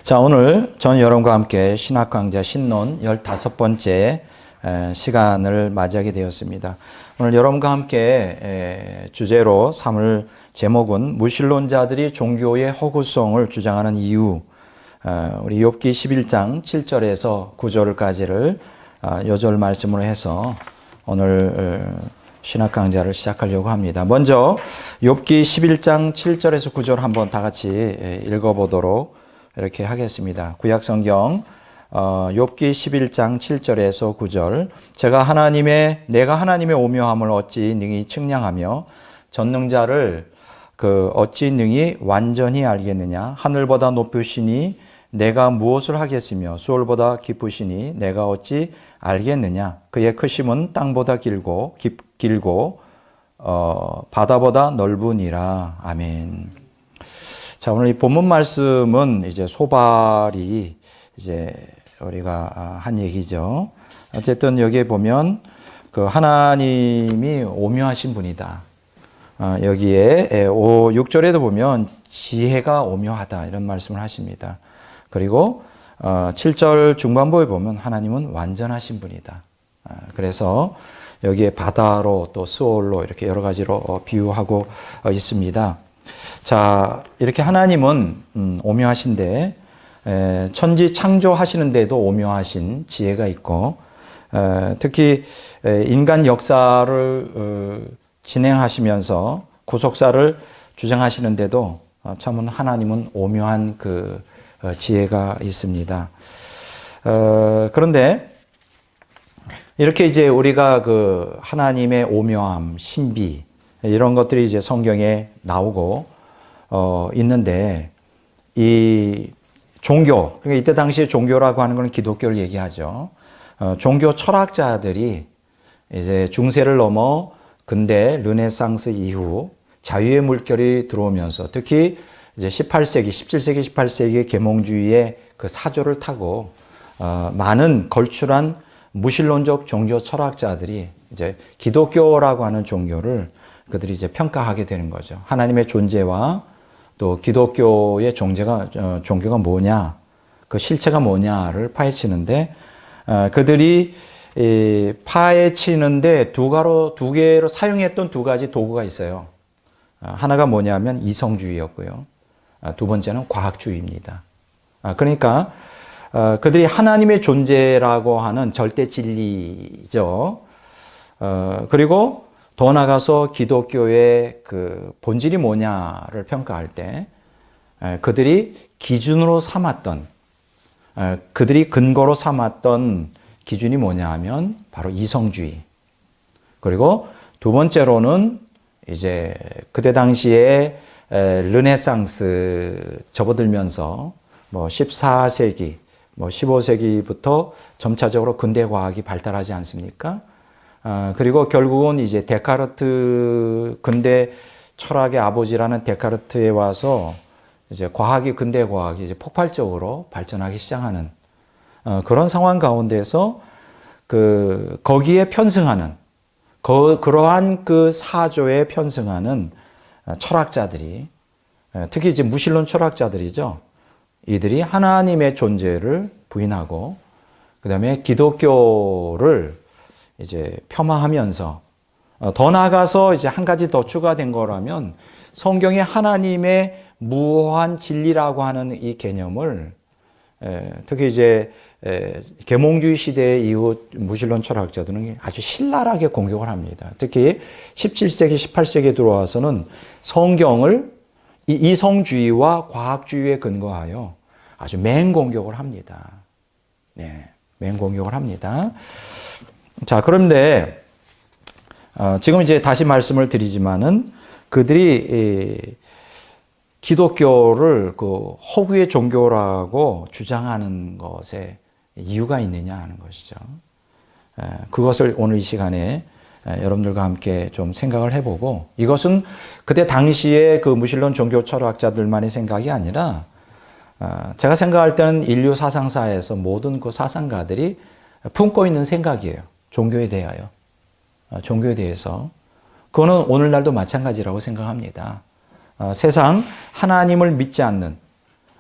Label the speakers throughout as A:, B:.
A: 자, 오늘 저는 여러분과 함께 신학강좌 신론 15번째 시간을 맞이하게 되었습니다. 오늘 여러분과 함께 주제로 삼을 제목은 무신론자들이 종교의 허구성을 주장하는 이유, 우리 욥기 11장 7절에서 9절까지를 요절 말씀으로 해서 오늘 신학강좌를 시작하려고 합니다. 먼저 욥기 11장 7절에서 9절 한번 다 같이 읽어보도록 이렇게 하겠습니다. 구약성경 욥기 11장 7절에서 9절. 내가 하나님의 오묘함을 어찌 능히 측량하며 전능자를 어찌 능히 완전히 알겠느냐. 하늘보다 높으시니 내가 무엇을 하겠으며 수월보다 깊으시니 내가 어찌 알겠느냐. 그의 크심은 땅보다 길고 바다보다 넓으니라. 아멘. 자, 오늘 이 본문 말씀은 이제 소발이 이제 우리가 한 얘기죠. 어쨌든 여기에 보면 하나님이 오묘하신 분이다. 여기에 6절에도 보면 지혜가 오묘하다 이런 말씀을 하십니다. 그리고 7절 중반부에 보면 하나님은 완전하신 분이다. 그래서 여기에 바다로 또 스올로 이렇게 여러 가지로 비유하고 있습니다. 자, 이렇게 하나님은 오묘하신데 천지 창조하시는데도 오묘하신 지혜가 있고 특히 인간 역사를 진행하시면서 구속사를 주장하시는데도 참 하나님은 오묘한 지혜가 있습니다. 그런데 이렇게 이제 우리가 하나님의 오묘함, 신비 이런 것들이 이제 성경에 나오고 있는데 이 종교, 그러니까 이때 당시에 종교라고 하는 것은 기독교를 얘기하죠. 종교 철학자들이 이제 중세를 넘어 근대 르네상스 이후 자유의 물결이 들어오면서 특히 이제 17세기, 18세기 계몽주의의 사조를 타고 많은 걸출한 무신론적 종교 철학자들이 이제 기독교라고 하는 종교를 그들이 이제 평가하게 되는 거죠. 하나님의 존재와 또 기독교의 종교가 뭐냐, 그 실체가 뭐냐를 파헤치는데, 그들이 파헤치는데 두 개로 사용했던 두 가지 도구가 있어요. 하나가 뭐냐면 이성주의였고요. 두 번째는 과학주의입니다. 그러니까 그들이 하나님의 존재라고 하는 절대 진리죠. 그리고 더 나아가서 기독교의 본질이 뭐냐를 평가할 때 그들이 기준으로 삼았던, 그들이 근거로 삼았던 기준이 뭐냐 하면 바로 이성주의. 그리고 두 번째로는 이제 그때 당시에 르네상스 접어들면서 14세기, 15세기부터 점차적으로 근대 과학이 발달하지 않습니까? 그리고 결국은 이제 데카르트, 근대 철학의 아버지라는 데카르트에 와서 이제 근대 과학이 이제 폭발적으로 발전하기 시작하는 그런 상황 가운데서 거기에 편승하는, 그러한 사조에 편승하는 철학자들이, 특히 이제 무신론 철학자들이죠. 이들이 하나님의 존재를 부인하고, 그 다음에 기독교를 이제 폄하하면서 더 나아가서 이제 한 가지 더 추가된 거라면 성경의 하나님의 무한 진리라고 하는 이 개념을 특히 이제 계몽주의 시대 이후 무신론 철학자들은 아주 신랄하게 공격을 합니다. 특히 17세기, 18세기에 들어와서는 성경을 이성주의와 과학주의에 근거하여 아주 맹공격을 합니다. 네, 맹공격을 합니다. 자, 그런데 지금 이제 다시 말씀을 드리지만은 그들이 기독교를 허구의 종교라고 주장하는 것에 이유가 있느냐 하는 것이죠. 그것을 오늘 이 시간에 여러분들과 함께 좀 생각을 해보고, 이것은 그때 당시에 무신론 종교 철학자들만의 생각이 아니라 제가 생각할 때는 인류 사상사에서 모든 사상가들이 품고 있는 생각이에요. 종교에 대하여. 종교에 대해서. 그거는 오늘날도 마찬가지라고 생각합니다. 세상 하나님을 믿지 않는,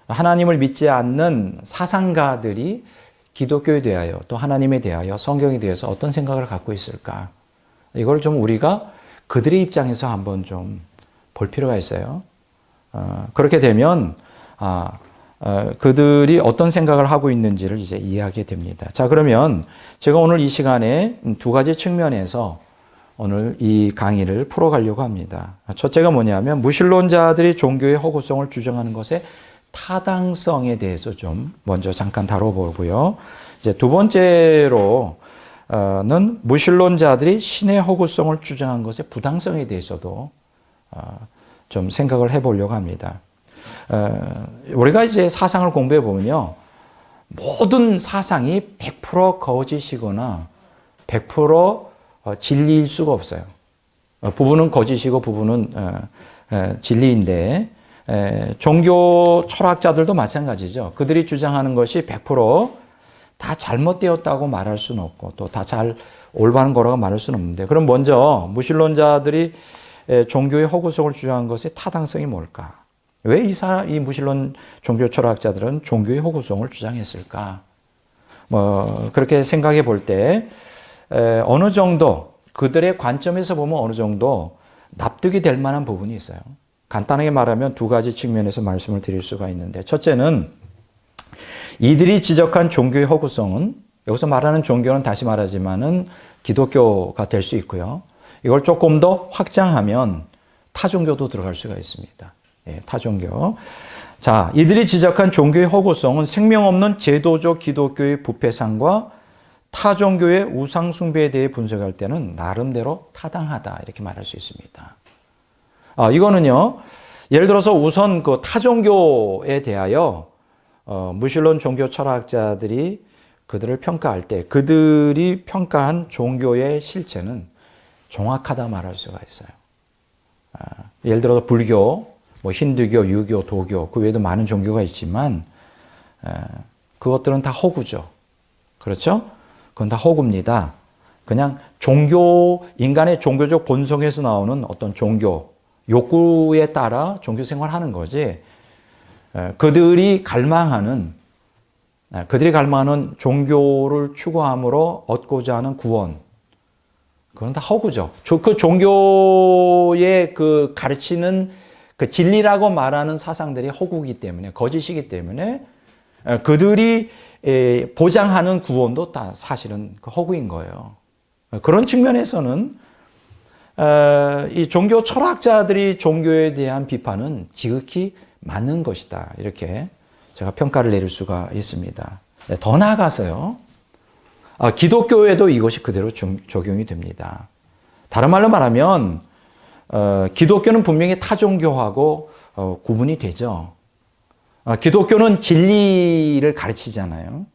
A: 하나님을 믿지 않는 사상가들이 기독교에 대하여 또 하나님에 대하여 성경에 대해서 어떤 생각을 갖고 있을까? 이걸 좀 우리가 그들의 입장에서 한번 좀 볼 필요가 있어요. 그렇게 되면 그들이 어떤 생각을 하고 있는지를 이제 이해하게 됩니다. 자, 그러면 제가 오늘 이 시간에 두 가지 측면에서 오늘 이 강의를 풀어가려고 합니다. 첫째가 뭐냐면 무신론자들이 종교의 허구성을 주장하는 것의 타당성에 대해서 좀 먼저 잠깐 다뤄보고요. 이제 두 번째로는 무신론자들이 신의 허구성을 주장한 것의 부당성에 대해서도 좀 생각을 해보려고 합니다. 우리가 이제 사상을 공부해 보면요, 모든 사상이 100% 거짓이거나 100% 진리일 수가 없어요. 부분은 거짓이고 부분은 진리인데, 종교 철학자들도 마찬가지죠. 그들이 주장하는 것이 100%다 잘못되었다고 말할 수는 없고 또 다 잘 올바른 거라고 말할 수는 없는데, 그럼 먼저 무신론자들이 종교의 허구성을 주장한 것의 타당성이 뭘까? 왜 이 무신론 종교 철학자들은 종교의 허구성을 주장했을까? 그렇게 생각해 볼 때 어느 정도 그들의 관점에서 보면 어느 정도 납득이 될 만한 부분이 있어요. 간단하게 말하면 두 가지 측면에서 말씀을 드릴 수가 있는데, 첫째는 이들이 지적한 종교의 허구성은, 여기서 말하는 종교는 다시 말하지만은 기독교가 될 수 있고요. 이걸 조금 더 확장하면 타종교도 들어갈 수가 있습니다. 예, 타종교. 자, 이들이 지적한 종교의 허구성은 생명 없는 제도적 기독교의 부패상과 타종교의 우상 숭배에 대해 분석할 때는 나름대로 타당하다, 이렇게 말할 수 있습니다. 이거는요, 예를 들어서 우선 그 타종교에 대하여 무신론 종교 철학자들이 그들을 평가할 때 그들이 평가한 종교의 실체는 정확하다 말할 수가 있어요. 예를 들어서 불교, 힌두교, 유교, 도교, 그 외에도 많은 종교가 있지만 그것들은 다 허구죠. 그렇죠? 그건 다 허구입니다. 그냥 인간의 종교적 본성에서 나오는 어떤 종교, 욕구에 따라 종교 생활하는 거지, 그들이 갈망하는 종교를 추구함으로 얻고자 하는 구원, 그건 다 허구죠. 그 종교의 그 가르치는 그 진리라고 말하는 사상들이 허구이기 때문에, 거짓이기 때문에 그들이 보장하는 구원도 다 사실은 그 허구인 거예요. 그런 측면에서는 이 종교 철학자들이 종교에 대한 비판은 지극히 맞는 것이다, 이렇게 제가 평가를 내릴 수가 있습니다. 더 나아가서요, 기독교에도 이것이 그대로 적용이 됩니다. 다른 말로 말하면 기독교는 분명히 타종교하고 구분이 되죠. 기독교는 진리를 가르치잖아요.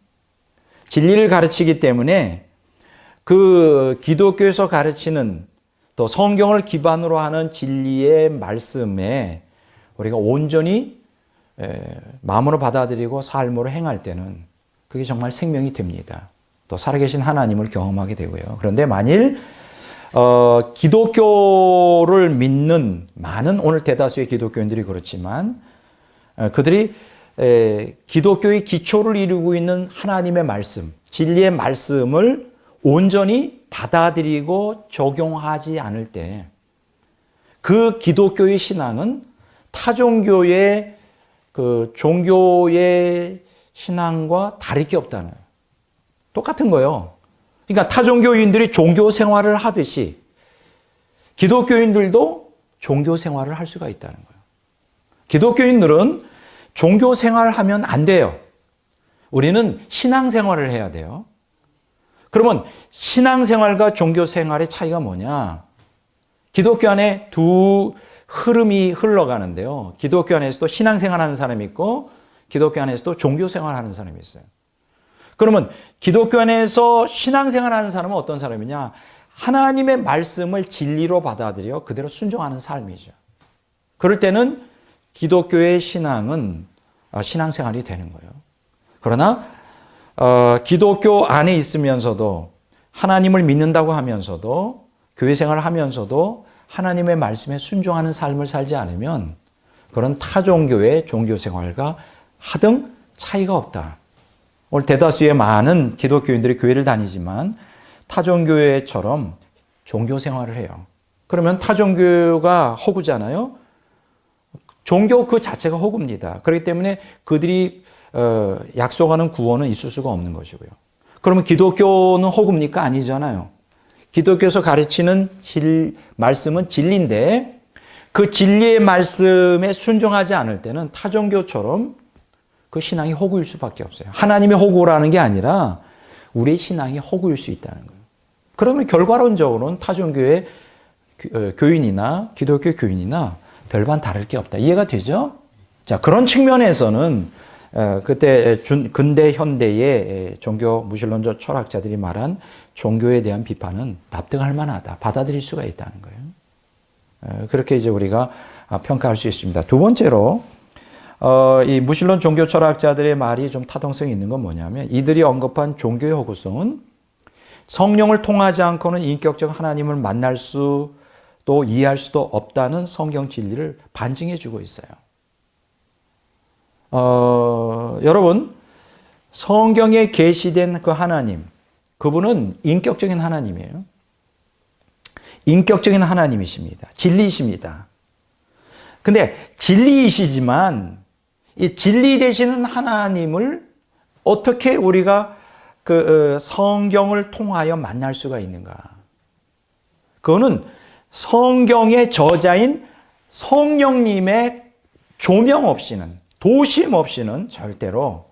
A: 진리를 가르치기 때문에 그 기독교에서 가르치는 또 성경을 기반으로 하는 진리의 말씀에 우리가 온전히 마음으로 받아들이고 삶으로 행할 때는 그게 정말 생명이 됩니다. 또 살아계신 하나님을 경험하게 되고요. 그런데 만일 기독교를 믿는 많은, 오늘 대다수의 기독교인들이 그렇지만 그들이 기독교의 기초를 이루고 있는 하나님의 말씀, 진리의 말씀을 온전히 받아들이고 적용하지 않을 때 그 기독교의 신앙은 타종교의 그 종교의 신앙과 다를 게 없다는, 똑같은 거예요. 그러니까 타종교인들이 종교 생활을 하듯이 기독교인들도 종교 생활을 할 수가 있다는 거예요. 기독교인들은 종교 생활을 하면 안 돼요. 우리는 신앙 생활을 해야 돼요. 그러면 신앙 생활과 종교 생활의 차이가 뭐냐? 기독교 안에 두 흐름이 흘러가는데요. 기독교 안에서도 신앙 생활하는 사람이 있고 기독교 안에서도 종교 생활하는 사람이 있어요. 그러면 기독교 안에서 신앙 생활하는 사람은 어떤 사람이냐? 하나님의 말씀을 진리로 받아들여 그대로 순종하는 삶이죠. 그럴 때는 기독교의 신앙은 신앙생활이 되는 거예요. 그러나 기독교 안에 있으면서도 하나님을 믿는다고 하면서도 교회 생활을 하면서도 하나님의 말씀에 순종하는 삶을 살지 않으면 그런 타종교의 종교 생활과 하등 차이가 없다. 오늘 대다수의 많은 기독교인들이 교회를 다니지만 타종교회처럼 종교 생활을 해요. 그러면 타종교가 허구잖아요. 종교 그 자체가 허구입니다. 그렇기 때문에 그들이 약속하는 구원은 있을 수가 없는 것이고요. 그러면 기독교는 허구입니까? 아니잖아요. 기독교에서 가르치는 말씀은 진리인데 그 진리의 말씀에 순종하지 않을 때는 타종교처럼 그 신앙이 허구일 수밖에 없어요. 하나님의 허구라는 게 아니라 우리의 신앙이 허구일 수 있다는 거예요. 그러면 결과론적으로는 타종교의 교인이나 기독교 교인이나 별반 다를 게 없다. 이해가 되죠? 자, 그런 측면에서는 그때 근대 현대의 종교 무신론적 철학자들이 말한 종교에 대한 비판은 납득할 만하다. 받아들일 수가 있다는 거예요. 그렇게 이제 우리가 평가할 수 있습니다. 두 번째로 이 무신론 종교 철학자들의 말이 좀 타당성이 있는 건 뭐냐면 이들이 언급한 종교의 허구성은 성령을 통하지 않고는 인격적 하나님을 만날 수 또 이해할 수도 없다는 성경 진리를 반증해 주고 있어요. 여러분, 성경에 계시된 그 하나님, 그분은 인격적인 하나님이에요. 인격적인 하나님이십니다. 진리이십니다. 근데 진리이시지만 이 진리 되시는 하나님을 어떻게 우리가 그 성경을 통하여 만날 수가 있는가? 그거는 성경의 저자인 성령님의 조명 없이는, 도심 없이는 절대로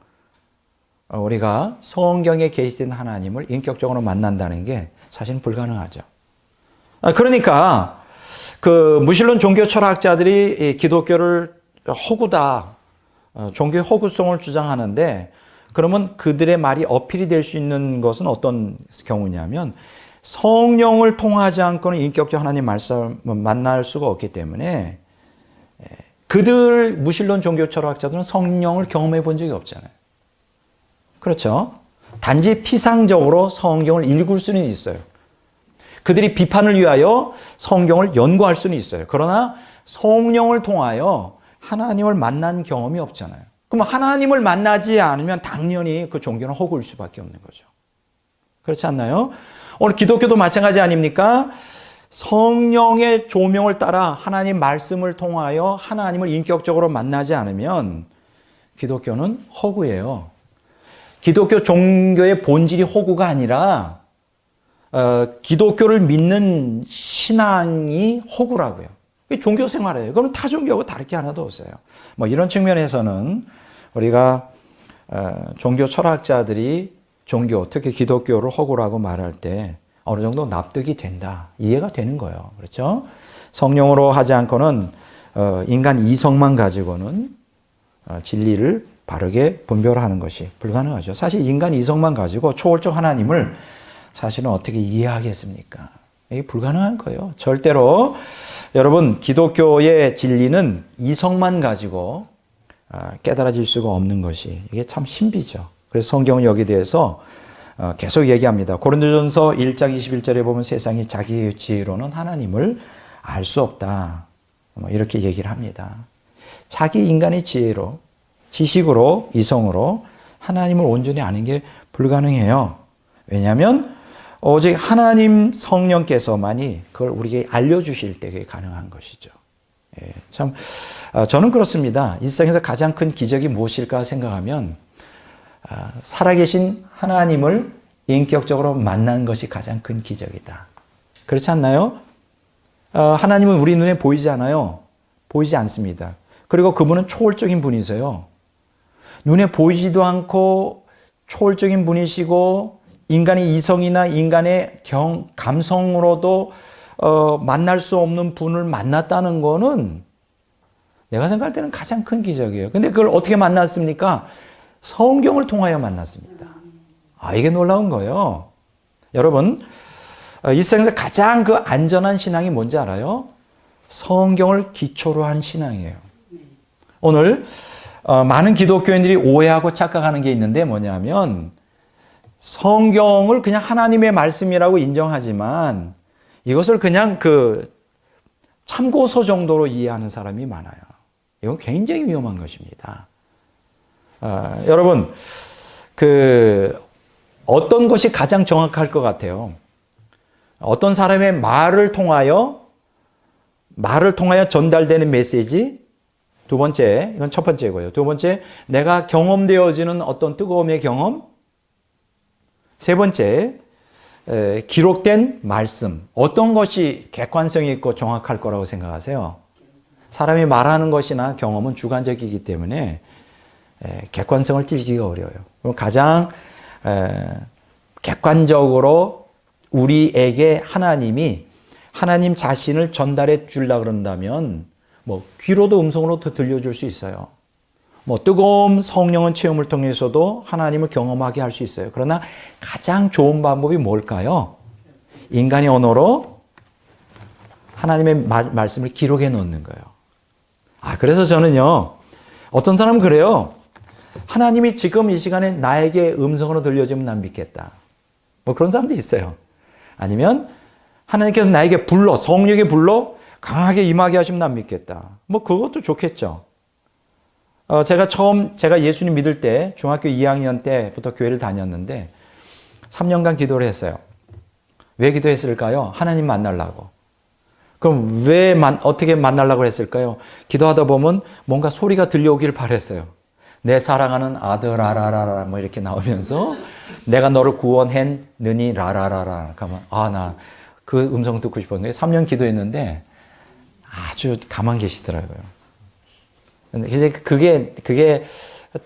A: 우리가 성경에 계시된 하나님을 인격적으로 만난다는 게 사실은 불가능하죠. 그러니까 그 무신론 종교 철학자들이 기독교를 허구다, 종교의 허구성을 주장하는데 그러면 그들의 말이 어필이 될 수 있는 것은 어떤 경우냐면 성령을 통하지 않고는 인격적 하나님 말씀을 만날 수가 없기 때문에 그들 무신론 종교 철학자들은 성령을 경험해 본 적이 없잖아요. 그렇죠? 단지 피상적으로 성경을 읽을 수는 있어요. 그들이 비판을 위하여 성경을 연구할 수는 있어요. 그러나 성령을 통하여 하나님을 만난 경험이 없잖아요. 그럼 하나님을 만나지 않으면 당연히 그 종교는 허구일 수밖에 없는 거죠. 그렇지 않나요? 오늘 기독교도 마찬가지 아닙니까? 성령의 조명을 따라 하나님 말씀을 통하여 하나님을 인격적으로 만나지 않으면 기독교는 허구예요. 기독교 종교의 본질이 허구가 아니라 기독교를 믿는 신앙이 허구라고요. 종교 생활이에요. 그럼 타종교하고 다를 게 하나도 없어요. 뭐 이런 측면에서는 우리가 종교 철학자들이 종교, 특히 기독교를 허구라고 말할 때 어느 정도 납득이 된다. 이해가 되는 거예요. 그렇죠? 성령으로 하지 않고는 인간 이성만 가지고는 진리를 바르게 분별하는 것이 불가능하죠. 사실 인간 이성만 가지고 초월적 하나님을 사실은 어떻게 이해하겠습니까? 이게 불가능한 거예요. 절대로 여러분 기독교의 진리는 이성만 가지고 깨달아질 수가 없는 것이 이게 참 신비죠. 그래서 성경은 여기에 대해서 계속 얘기합니다. 고린도전서 1장 21절에 보면 세상이 자기의 지혜로는 하나님을 알 수 없다. 이렇게 얘기를 합니다. 자기 인간의 지혜로, 지식으로, 이성으로 하나님을 온전히 아는 게 불가능해요. 왜냐하면 오직 하나님 성령께서만이 그걸 우리에게 알려주실 때 그게 가능한 것이죠. 예, 참 저는 그렇습니다. 이 세상에서 가장 큰 기적이 무엇일까 생각하면 살아계신 하나님을 인격적으로 만난 것이 가장 큰 기적이다. 그렇지 않나요? 하나님은 우리 눈에 보이지 않아요. 보이지 않습니다. 그리고 그분은 초월적인 분이세요. 눈에 보이지도 않고 초월적인 분이시고 인간의 이성이나 인간의 감성으로도 만날 수 없는 분을 만났다는 거는 내가 생각할 때는 가장 큰 기적이에요. 근데 그걸 어떻게 만났습니까? 성경을 통하여 만났습니다. 이게 놀라운 거예요. 여러분, 이 세상에서 가장 그 안전한 신앙이 뭔지 알아요? 성경을 기초로 한 신앙이에요. 오늘 많은 기독교인들이 오해하고 착각하는 게 있는데 뭐냐면 성경을 그냥 하나님의 말씀이라고 인정하지만 이것을 그냥 그 참고서 정도로 이해하는 사람이 많아요. 이건 굉장히 위험한 것입니다. 여러분, 어떤 것이 가장 정확할 것 같아요? 어떤 사람의 말을 통하여 전달되는 메시지. 두 번째, 이건 첫 번째고요. 두 번째, 내가 경험되어지는 어떤 뜨거움의 경험. 세 번째, 기록된 말씀. 어떤 것이 객관성이 있고 정확할 거라고 생각하세요? 사람이 말하는 것이나 경험은 주관적이기 때문에 객관성을 띠기가 어려워요. 그럼 가장 객관적으로 우리에게 하나님 자신을 전달해 주려고 그런다면 뭐 귀로도 음성으로도 들려줄 수 있어요. 뭐 뜨거운 성령의 체험을 통해서도 하나님을 경험하게 할 수 있어요. 그러나 가장 좋은 방법이 뭘까요? 인간의 언어로 하나님의 말씀을 기록해 놓는 거예요. 그래서 저는요, 어떤 사람은 그래요. 하나님이 지금 이 시간에 나에게 음성으로 들려주면 난 믿겠다. 뭐 그런 사람도 있어요. 아니면 하나님께서 나에게 성령이 불러 강하게 임하게 하시면 난 믿겠다. 뭐 그것도 좋겠죠. 제가 예수님 믿을 때 중학교 2학년 때부터 교회를 다녔는데 3년간 기도를 했어요. 왜 기도했을까요? 하나님 만나려고. 그럼 어떻게 만나려고 했을까요? 기도하다 보면 뭔가 소리가 들려오길 바랬어요. 내 사랑하는 아들 아라라라 뭐 이렇게 나오면서 내가 너를 구원했느니 라라라라. 그러면 나 그 음성 듣고 싶었는데 3년 기도했는데 아주 가만 계시더라고요. 그래서 그게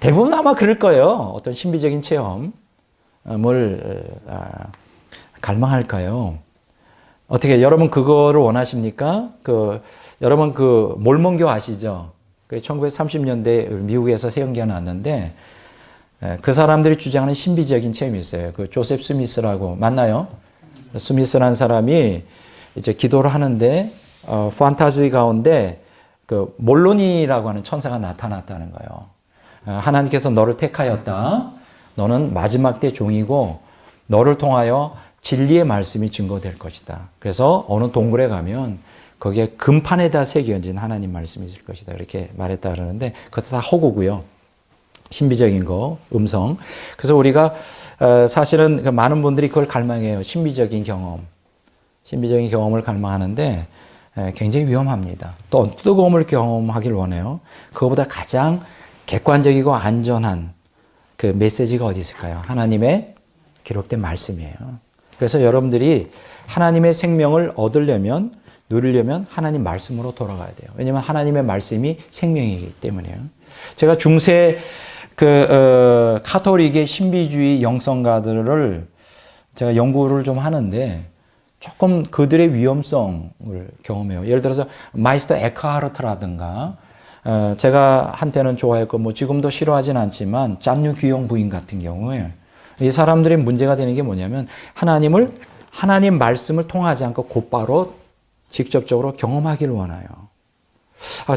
A: 대부분 아마 그럴 거예요. 어떤 신비적인 체험 뭘 갈망할까요? 어떻게 여러분 그거를 원하십니까? 여러분 몰몬교 아시죠? 1930년대 미국에서 세운기가 났는데 그 사람들이 주장하는 신비적인 체험이 있어요. 조셉 스미스라고 만나요? 스미스라는 사람이 이제 기도를 하는데 판타지 가운데 몰로니라고 하는 천사가 나타났다는 거예요. 하나님께서 너를 택하였다. 너는 마지막 때 종이고 너를 통하여 진리의 말씀이 증거될 것이다. 그래서 어느 동굴에 가면 거기에 금판에다 새겨진 하나님 말씀이 있을 것이다. 이렇게 말했다 그러는데 그것도 다 허구고요. 신비적인 거, 음성. 그래서 우리가 사실은 많은 분들이 그걸 갈망해요. 신비적인 경험을 갈망하는데 굉장히 위험합니다. 또 뜨거움을 경험하길 원해요. 그거보다 가장 객관적이고 안전한 그 메시지가 어디 있을까요? 하나님의 기록된 말씀이에요. 그래서 여러분들이 하나님의 생명을 누리려면 하나님 말씀으로 돌아가야 돼요. 왜냐하면 하나님의 말씀이 생명이기 때문이에요. 제가 중세 카톨릭의 신비주의 영성가들을 제가 연구를 좀 하는데 조금 그들의 위험성을 경험해요. 예를 들어서 마이스터 에크하르트라든가 제가 한때는 좋아했고 뭐 지금도 싫어하진 않지만 짠유 귀용 부인 같은 경우에 이 사람들의 문제가 되는 게 뭐냐면 하나님 말씀을 통하지 않고 곧바로 직접적으로 경험하기를 원해요.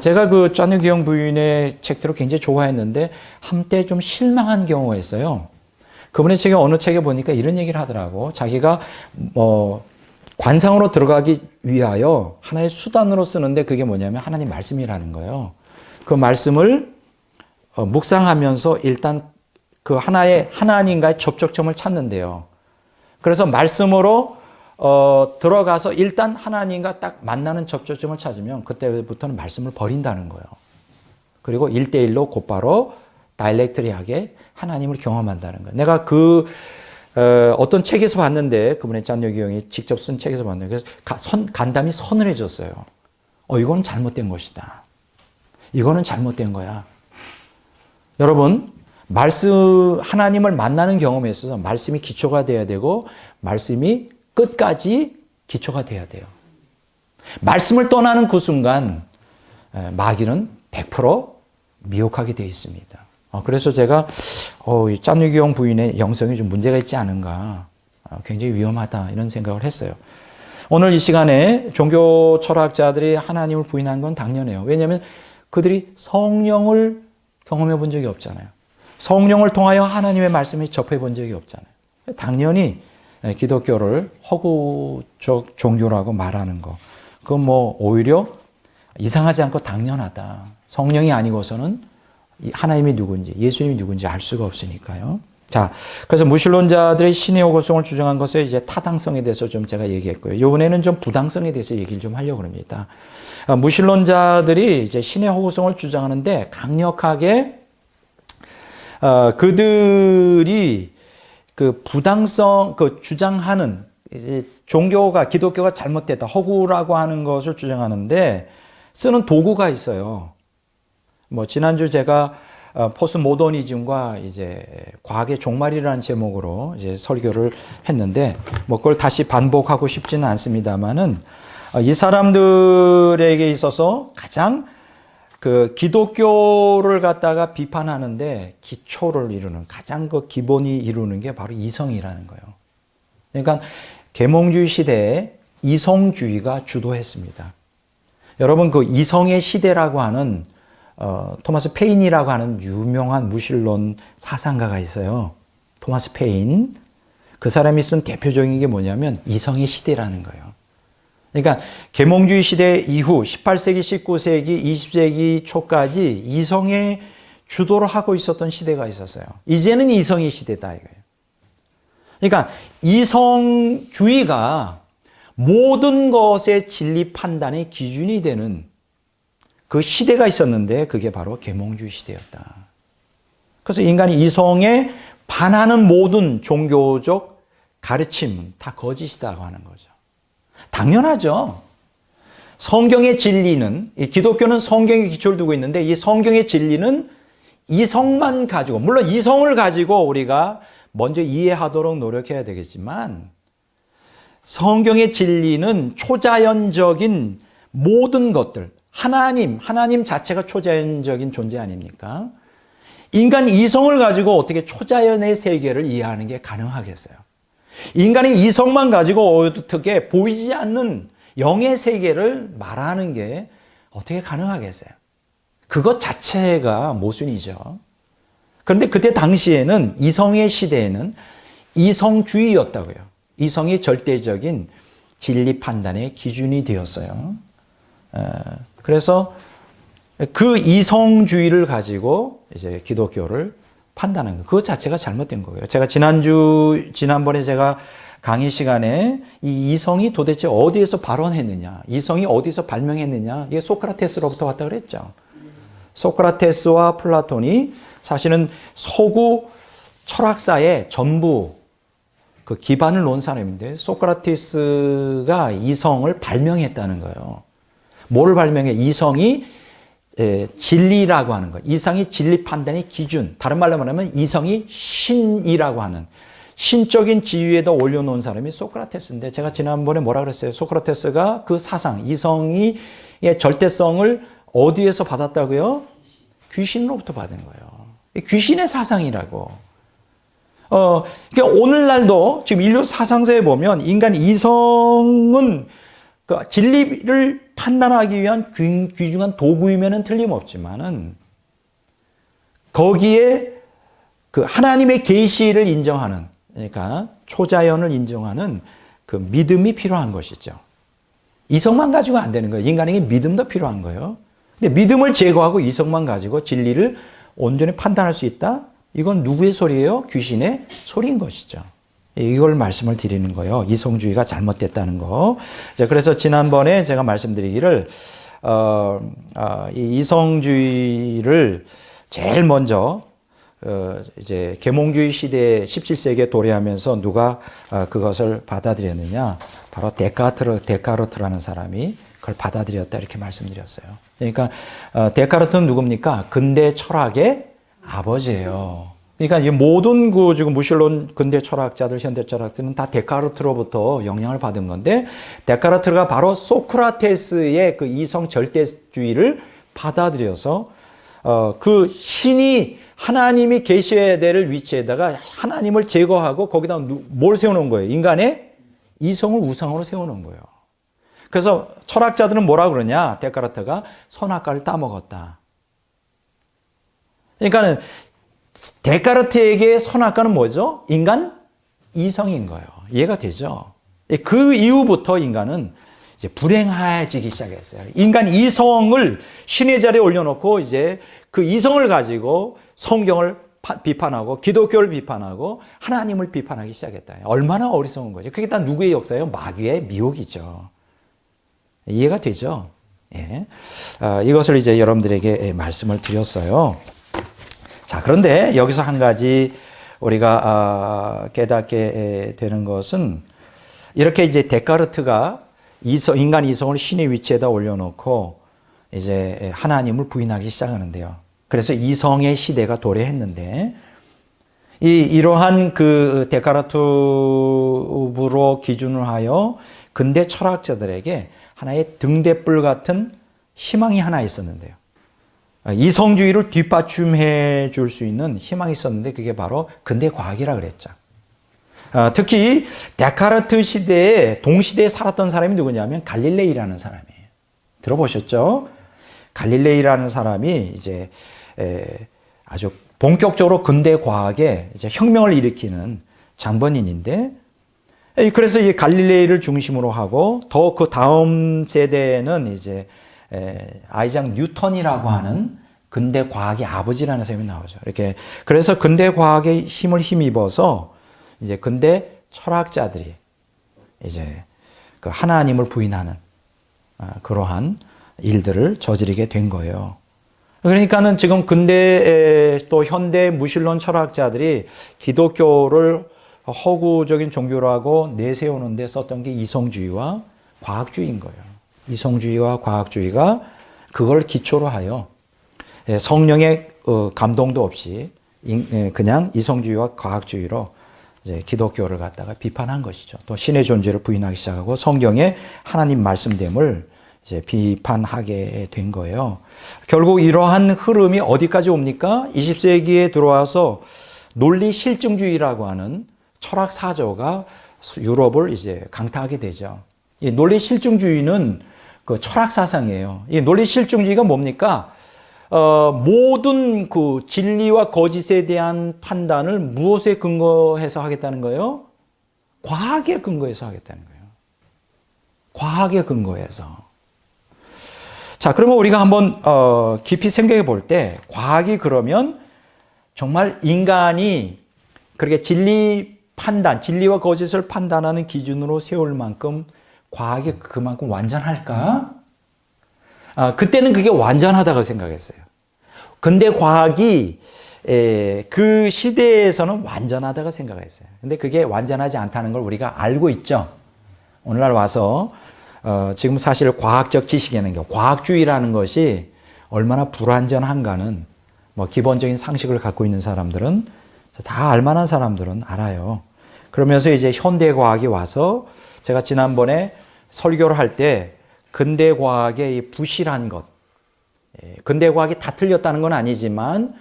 A: 제가 짠유 귀용 부인의 책들을 굉장히 좋아했는데 한때 좀 실망한 경우가 있어요. 그분의 책에 어느 책에 보니까 이런 얘기를 하더라고. 자기가 관상으로 들어가기 위하여 하나의 수단으로 쓰는데 그게 뭐냐면 하나님 말씀이라는 거예요. 그 말씀을 묵상하면서 일단 그 하나님과의 접촉점을 찾는데요. 그래서 말씀으로 들어가서 일단 하나님과 딱 만나는 접촉점을 찾으면 그때부터는 말씀을 버린다는 거예요. 그리고 1대1로 곧바로 다이렉트리하게 하나님을 경험한다는 거예요. 내가 어떤 책에서 봤는데 그분의 짠여기 형이 직접 쓴 책에서 봤는데 그래서 간담이 선을 해줬어요. 이건 잘못된 것이다. 이거는 잘못된 거야. 여러분 하나님을 만나는 경험에 있어서 말씀이 기초가 돼야 되고 말씀이 끝까지 기초가 돼야 돼요. 말씀을 떠나는 그 순간 마귀는 100% 미혹하게 되어 있습니다. 그래서 제가 이 짠유기용 부인의 영성이 좀 문제가 있지 않은가, 굉장히 위험하다 이런 생각을 했어요. 오늘 이 시간에 종교 철학자들이 하나님을 부인한 건 당연해요. 왜냐하면 그들이 성령을 경험해 본 적이 없잖아요. 성령을 통하여 하나님의 말씀을 접해 본 적이 없잖아요. 당연히 기독교를 허구적 종교라고 말하는 거, 그건 뭐 오히려 이상하지 않고 당연하다. 성령이 아니고서는 하나님이 누군지, 예수님이 누군지 알 수가 없으니까요. 자, 그래서 무신론자들의 신의 호소성을 주장한 것에 이제 타당성에 대해서 좀 제가 얘기했고요. 이번에는 좀 부당성에 대해서 얘기를 좀 하려고 합니다. 무신론자들이 이제 신의 호소성을 주장하는데 강력하게 그들이 그 부당성, 그 주장하는 종교가, 기독교가 잘못됐다, 허구라고 하는 것을 주장하는데 쓰는 도구가 있어요. 뭐 지난주 제가 포스트 모더니즘과 이제 과학의 종말이라는 제목으로 이제 설교를 했는데 뭐 그걸 다시 반복하고 싶지는 않습니다만은 이 사람들에게 있어서 가장 그 기독교를 갖다가 비판하는데 기초를 이루는, 가장 그 기본이 이루는 게 바로 이성이라는 거예요. 그러니까 계몽주의 시대에 이성주의가 주도했습니다. 여러분, 그 이성의 시대라고 하는 토마스 페인이라고 하는 유명한 무신론 사상가가 있어요. 토마스 페인. 그 사람이 쓴 대표적인 게 뭐냐면 이성의 시대라는 거예요. 그러니까 계몽주의 시대 이후 18세기, 19세기, 20세기 초까지 이성의 주도를 하고 있었던 시대가 있었어요. 이제는 이성의 시대다 이거예요. 그러니까 이성주의가 모든 것의 진리 판단의 기준이 되는 그 시대가 있었는데 그게 바로 계몽주의 시대였다. 그래서 인간이 이성에 반하는 모든 종교적 가르침은 다 거짓이라고 하는 거죠. 당연하죠. 성경의 진리는, 기독교는 성경에 기초를 두고 있는데 이 성경의 진리는 이성만 가지고, 물론 이성을 가지고 우리가 먼저 이해하도록 노력해야 되겠지만 성경의 진리는 초자연적인 모든 것들, 하나님 자체가 초자연적인 존재 아닙니까? 인간 이성을 가지고 어떻게 초자연의 세계를 이해하는 게 가능하겠어요? 인간의 이성만 가지고 어떻게 보이지 않는 영의 세계를 말하는 게 어떻게 가능하겠어요? 그것 자체가 모순이죠. 그런데 그때 당시에는, 이성의 시대에는 이성주의였다고요. 이성이 절대적인 진리 판단의 기준이 되었어요. 그래서 그 이성주의를 가지고 이제 기독교를 판단하는 거, 그것 자체가 잘못된 거예요. 제가 지난번에 제가 강의 시간에 이 이성이 도대체 어디에서 발원했느냐, 이성이 어디서 발명했느냐, 이게 소크라테스로부터 왔다 그랬죠. 소크라테스와 플라톤이 사실은 서구 철학사의 전부 그 기반을 놓은 사람인데, 소크라테스가 이성을 발명했다는 거예요. 뭐를 발명해? 이성이 진리라고 하는 거예요. 이성이 진리 판단의 기준. 다른 말로 말하면 이성이 신이라고 하는, 신적인 지위에다 올려놓은 사람이 소크라테스인데, 제가 지난번에 뭐라 그랬어요? 소크라테스가 그 사상, 이성의 절대성을 어디에서 받았다고요? 귀신으로부터 받은 거예요. 귀신의 사상이라고. 그러니까 오늘날도 지금 인류 사상사에 보면 인간 이성은 그 진리를 판단하기 위한 귀중한 도구이면은 틀림없지만은 거기에 그 하나님의 계시를 인정하는, 그러니까 초자연을 인정하는 그 믿음이 필요한 것이죠. 이성만 가지고 안 되는 거예요. 인간에게 믿음도 필요한 거예요. 근데 믿음을 제거하고 이성만 가지고 진리를 온전히 판단할 수 있다? 이건 누구의 소리예요? 귀신의 소리인 것이죠. 이걸 말씀을 드리는 거예요. 이성주의가 잘못됐다는 거. 그래서 지난번에 제가 말씀드리기를 이 이성주의를 제일 먼저 이제 계몽주의 시대 17세기에 도래하면서 누가 그것을 받아들였느냐? 바로 데카르트라는 사람이 그걸 받아들였다, 이렇게 말씀드렸어요. 그러니까 데카르트는 누굽니까? 근대 철학의 아버지예요. 그러니까 이 모든 그 지금 무신론 근대 철학자들, 현대 철학자들은 다 데카르트로부터 영향을 받은 건데, 데카르트가 바로 소크라테스의 그 이성 절대주의를 받아들여서 그 신이, 하나님이 계셔야 될 위치에다가 하나님을 제거하고 거기다 뭘 세워놓은 거예요? 인간의 이성을 우상으로 세워놓은 거예요. 그래서 철학자들은 뭐라 그러냐? 데카르트가 선악과를 따먹었다. 그러니까는 데카르트에게 선악과는 뭐죠? 인간 이성인 거예요. 이해가 되죠? 그 이후부터 인간은 이제 불행해지기 시작했어요. 인간 이성을 신의 자리에 올려놓고 이제 그 이성을 가지고 성경을 비판하고 기독교를 비판하고 하나님을 비판하기 시작했다. 얼마나 어리석은 거죠. 그게 다 누구의 역사예요? 마귀의 미혹이죠. 이해가 되죠? 예. 이것을 이제 여러분들에게 말씀을 드렸어요. 자, 그런데 여기서 한 가지 우리가 깨닫게 되는 것은 이렇게 이제 데카르트가 인간 이성을 신의 위치에다 올려놓고 이제 하나님을 부인하기 시작하는데요. 그래서 이성의 시대가 도래했는데 이러한 그 데카르트로 기준을 하여 근대 철학자들에게 하나의 등대불 같은 희망이 하나 있었는데요. 이성주의를 뒷받침해 줄 수 있는 희망이 있었는데 그게 바로 근대 과학이라 그랬죠. 특히 데카르트 시대에 동시대에 살았던 사람이 누구냐면 갈릴레이라는 사람이에요. 들어보셨죠? 갈릴레이라는 사람이 이제 아주 본격적으로 근대 과학에 이제 혁명을 일으키는 장본인인데, 그래서 이 갈릴레이를 중심으로 하고 더 그 다음 세대에는 이제 아이작 뉴턴이라고 하는 근대 과학의 아버지라는 사람이 나오죠. 이렇게 그래서 근대 과학의 힘을 힘입어서 이제 근대 철학자들이 이제 그 하나님을 부인하는 그러한 일들을 저지르게 된 거예요. 그러니까는 지금 근대 또 현대 무신론 철학자들이 기독교를 허구적인 종교라고 내세우는 데 썼던 게 이성주의와 과학주의인 거예요. 이성주의와 과학주의가 그걸 기초로 하여 성령의 감동도 없이 그냥 이성주의와 과학주의로 이제 기독교를 갖다가 비판한 것이죠. 또 신의 존재를 부인하기 시작하고 성경의 하나님 말씀됨을 이제 비판하게 된 거예요. 결국 이러한 흐름이 어디까지 옵니까? 20세기에 들어와서 논리 실증주의라고 하는 철학 사조가 유럽을 이제 강타하게 되죠. 이 논리 실증주의는 그 철학 사상이에요. 이 논리 실증주의가 뭡니까? 모든 그 진리와 거짓에 대한 판단을 무엇에 근거해서 하겠다는 거예요? 과학에 근거해서 하겠다는 거예요. 과학에 근거해서. 자, 그러면 우리가 한번 깊이 생각해 볼 때 과학이 그러면 정말 인간이 그렇게 진리 판단, 진리와 거짓을 판단하는 기준으로 세울 만큼 과학이 그만큼 완전할까? 그때는 그게 완전하다고 생각했어요. 근데 과학이 그 시대에서는 완전하다고 생각했어요. 근데 그게 완전하지 않다는 걸 우리가 알고 있죠. 오늘날 와서 지금 사실 과학적 지식이라는 게 과학주의라는 것이 얼마나 불완전한가는 뭐 기본적인 상식을 갖고 있는 사람들은 다 알만한 사람들은 알아요. 그러면서 이제 현대 과학이 와서 제가 지난번에 설교를 할 때 근대 과학의 부실한 것, 근대 과학이 다 틀렸다는 건 아니지만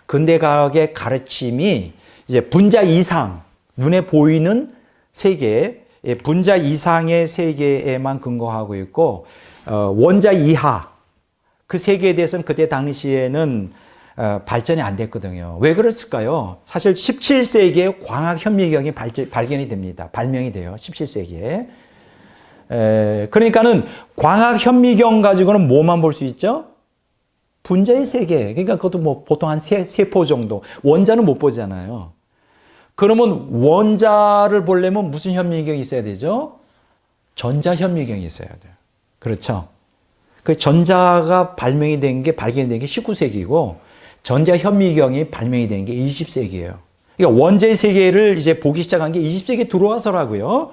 A: 근대 과학의 가르침이 이제 분자 이상, 눈에 보이는 세계, 분자 이상의 세계에만 근거하고 있고 원자 이하 그 세계에 대해서는 그때 당시에는 발전이 안 됐거든요. 왜 그랬을까요? 사실 17세기에 광학 현미경이 발견이 됩니다. 발명이 돼요. 17세기에. 그러니까는 광학 현미경 가지고는 뭐만 볼 수 있죠? 분자의 세계. 그러니까 그것도 뭐 보통 한 세포 정도. 원자는 못 보잖아요. 그러면 원자를 보려면 무슨 현미경이 있어야 되죠? 전자 현미경이 있어야 돼요. 그렇죠? 그 전자가 발견이 된 게 19세기고 전자 현미경이 발명이 된 게 20세기예요. 그러니까 원자의 세계를 이제 보기 시작한 게 20세기에 들어와서라고요.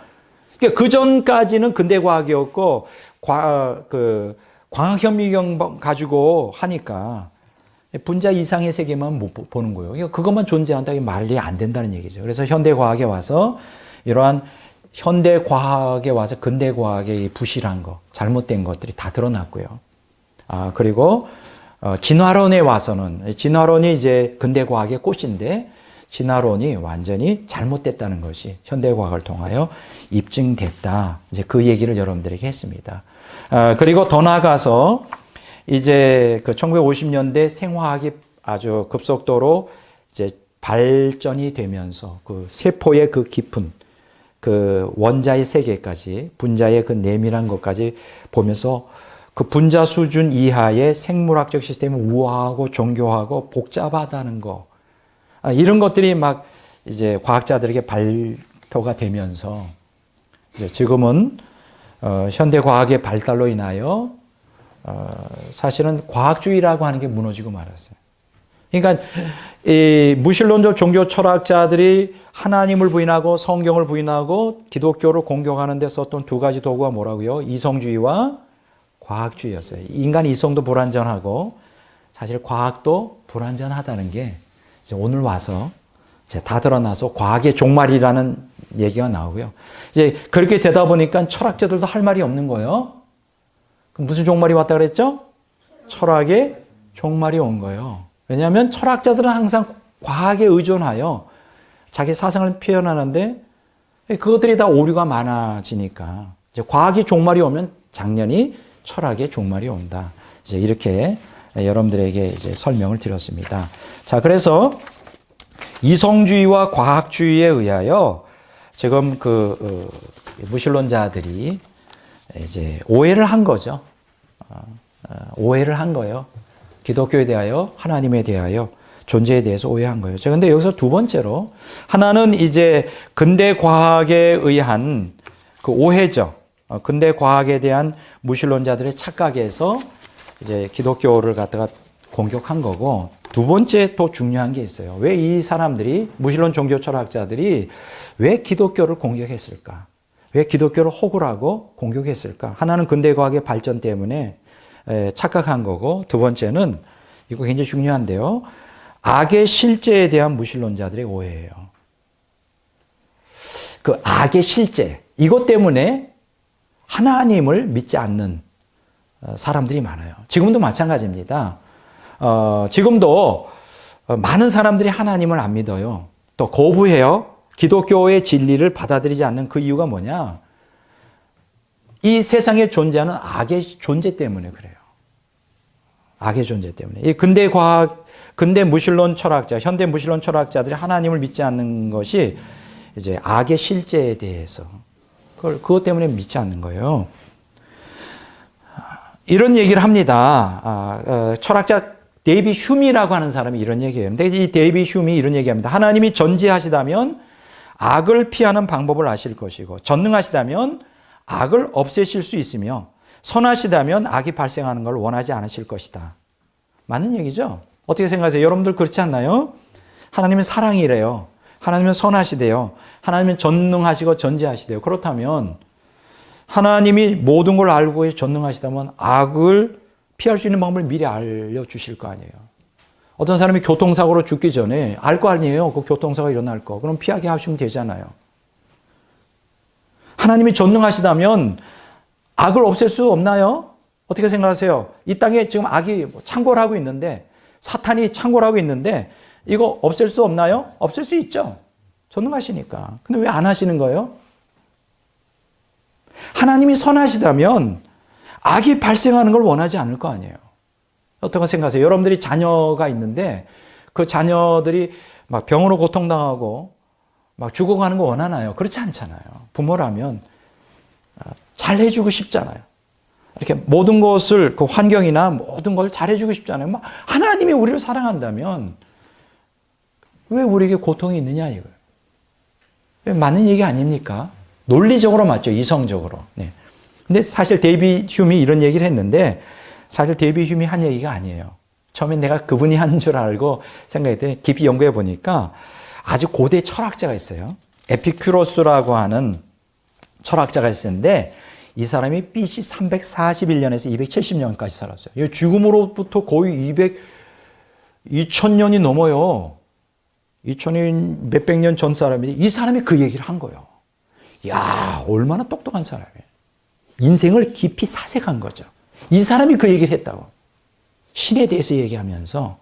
A: 그러니까 그 전까지는 근대 과학이었고 광학 현미경 가지고 하니까 분자 이상의 세계만 못 보는 거예요. 그러니까 그것만 존재한다는 게 말이 안 된다는 얘기죠. 그래서 현대 과학에 와서 이러한 현대 과학에 와서 근대 과학의 부실한 거, 잘못된 것들이 다 드러났고요. 그리고 진화론에 와서는 진화론이 이제 근대 과학의 꽃인데 진화론이 완전히 잘못됐다는 것이 현대 과학을 통하여 입증됐다. 이제 그 얘기를 여러분들에게 했습니다. 그리고 더 나아가서 이제 그 1950년대 생화학이 아주 급속도로 이제 발전이 되면서 그 세포의 그 깊은 그 원자의 세계까지 분자의 그 내밀한 것까지 보면서 그 분자 수준 이하의 생물학적 시스템이 우아하고 정교하고 복잡하다는 거. 이런 것들이 막 이제 과학자들에게 발표가 되면서 이제 지금은 현대 과학의 발달로 인하여 사실은 과학주의라고 하는 게 무너지고 말았어요. 그러니까 이 무신론적 종교 철학자들이 하나님을 부인하고 성경을 부인하고 기독교를 공격하는 데 썼던 두 가지 도구가 뭐라고요? 이성주의와 과학주의였어요. 인간 이성도 불완전하고 사실 과학도 불완전하다는 게 이제 오늘 와서 이제 다 드러나서 과학의 종말이라는 얘기가 나오고요. 이제 그렇게 되다 보니까 철학자들도 할 말이 없는 거예요. 그럼 무슨 종말이 왔다 그랬죠? 철학의 종말이 온 거예요. 왜냐하면 철학자들은 항상 과학에 의존하여 자기 사상을 표현하는데 그것들이 다 오류가 많아지니까 이제 과학의 종말이 오면 당연히 철학의 종말이 온다. 이제 이렇게 여러분들에게 이제 설명을 드렸습니다. 자, 그래서 이성주의와 과학주의에 의하여 지금 무신론자들이 이제 오해를 한 거죠. 오해를 한 거예요. 기독교에 대하여, 하나님에 대하여, 존재에 대해서 오해한 거예요. 그런데 여기서 두 번째로 하나는 이제 근대 과학에 의한 그 오해죠. 근대 과학에 대한 무신론자들의 착각에서 이제 기독교를 갖다가 공격한 거고, 두 번째 또 중요한 게 있어요. 왜 이 사람들이, 무신론 종교 철학자들이 왜 기독교를 공격했을까? 왜 기독교를 호구라고 공격했을까? 하나는 근대 과학의 발전 때문에 착각한 거고, 두 번째는 이거 굉장히 중요한데요. 악의 실제에 대한 무신론자들의 오해예요. 그 악의 실제, 이것 때문에 하나님을 믿지 않는 사람들이 많아요. 지금도 마찬가지입니다. 지금도 많은 사람들이 하나님을 안 믿어요. 또 거부해요. 기독교의 진리를 받아들이지 않는 그 이유가 뭐냐? 이 세상에 존재하는 악의 존재 때문에 그래요. 악의 존재 때문에. 이 근대 과학, 근대 무신론 철학자, 현대 무신론 철학자들이 하나님을 믿지 않는 것이 이제 악의 실제에 대해서 그것 때문에 믿지 않는 거예요. 이런 얘기를 합니다. 철학자 데이비 휴미라고 하는 사람이 이런 얘기해요. 근데 이 데이비 휴미 이런 얘기합니다. 하나님이 전지하시다면 악을 피하는 방법을 아실 것이고, 전능하시다면 악을 없애실 수 있으며, 선하시다면 악이 발생하는 걸 원하지 않으실 것이다. 맞는 얘기죠? 어떻게 생각하세요? 여러분들 그렇지 않나요? 하나님은 사랑이래요. 하나님은 선하시대요. 하나님은 전능하시고 전지하시대요. 그렇다면 하나님이 모든 걸 알고 전능하시다면 악을 피할 수 있는 방법을 미리 알려주실 거 아니에요. 어떤 사람이 교통사고로 죽기 전에 알 거 아니에요. 그 교통사고가 일어날 거. 그럼 피하게 하시면 되잖아요. 하나님이 전능하시다면 악을 없앨 수 없나요? 어떻게 생각하세요? 이 땅에 지금 악이 창궐 하고 있는데, 사탄이 창궐 하고 있는데 이거 없앨 수 없나요? 없앨 수 있죠. 전능하시니까. 근데 왜 안 하시는 거예요? 하나님이 선하시다면 악이 발생하는 걸 원하지 않을 거 아니에요. 어떻게 생각하세요? 여러분들이 자녀가 있는데 그 자녀들이 막 병으로 고통당하고 막 죽어가는 거 원하나요? 그렇지 않잖아요. 부모라면 잘 해주고 싶잖아요. 이렇게 모든 것을, 그 환경이나 모든 걸 잘 해주고 싶잖아요. 막 하나님이 우리를 사랑한다면 왜 우리에게 고통이 있느냐 이거예요. 맞는 얘기 아닙니까? 논리적으로 맞죠. 이성적으로. 네. 근데 사실 데이비 휴미 이런 얘기를 했는데 사실 데이비 휴미 한 얘기가 아니에요. 처음에 내가 그분이 한 줄 알고 생각했더니 깊이 연구해 보니까 아주 고대 철학자가 있어요. 에피큐로스라고 하는 철학자가 있었는데 이 사람이 BC 341년에서 270년까지 살았어요. 죽음으로부터 거의 2000년이 넘어요. 2000년 몇백 년 전 사람인데 이 사람이 그 얘기를 한 거예요. 이야, 얼마나 똑똑한 사람이에요. 인생을 깊이 사색한 거죠. 이 사람이 그 얘기를 했다고. 신에 대해서 얘기하면서.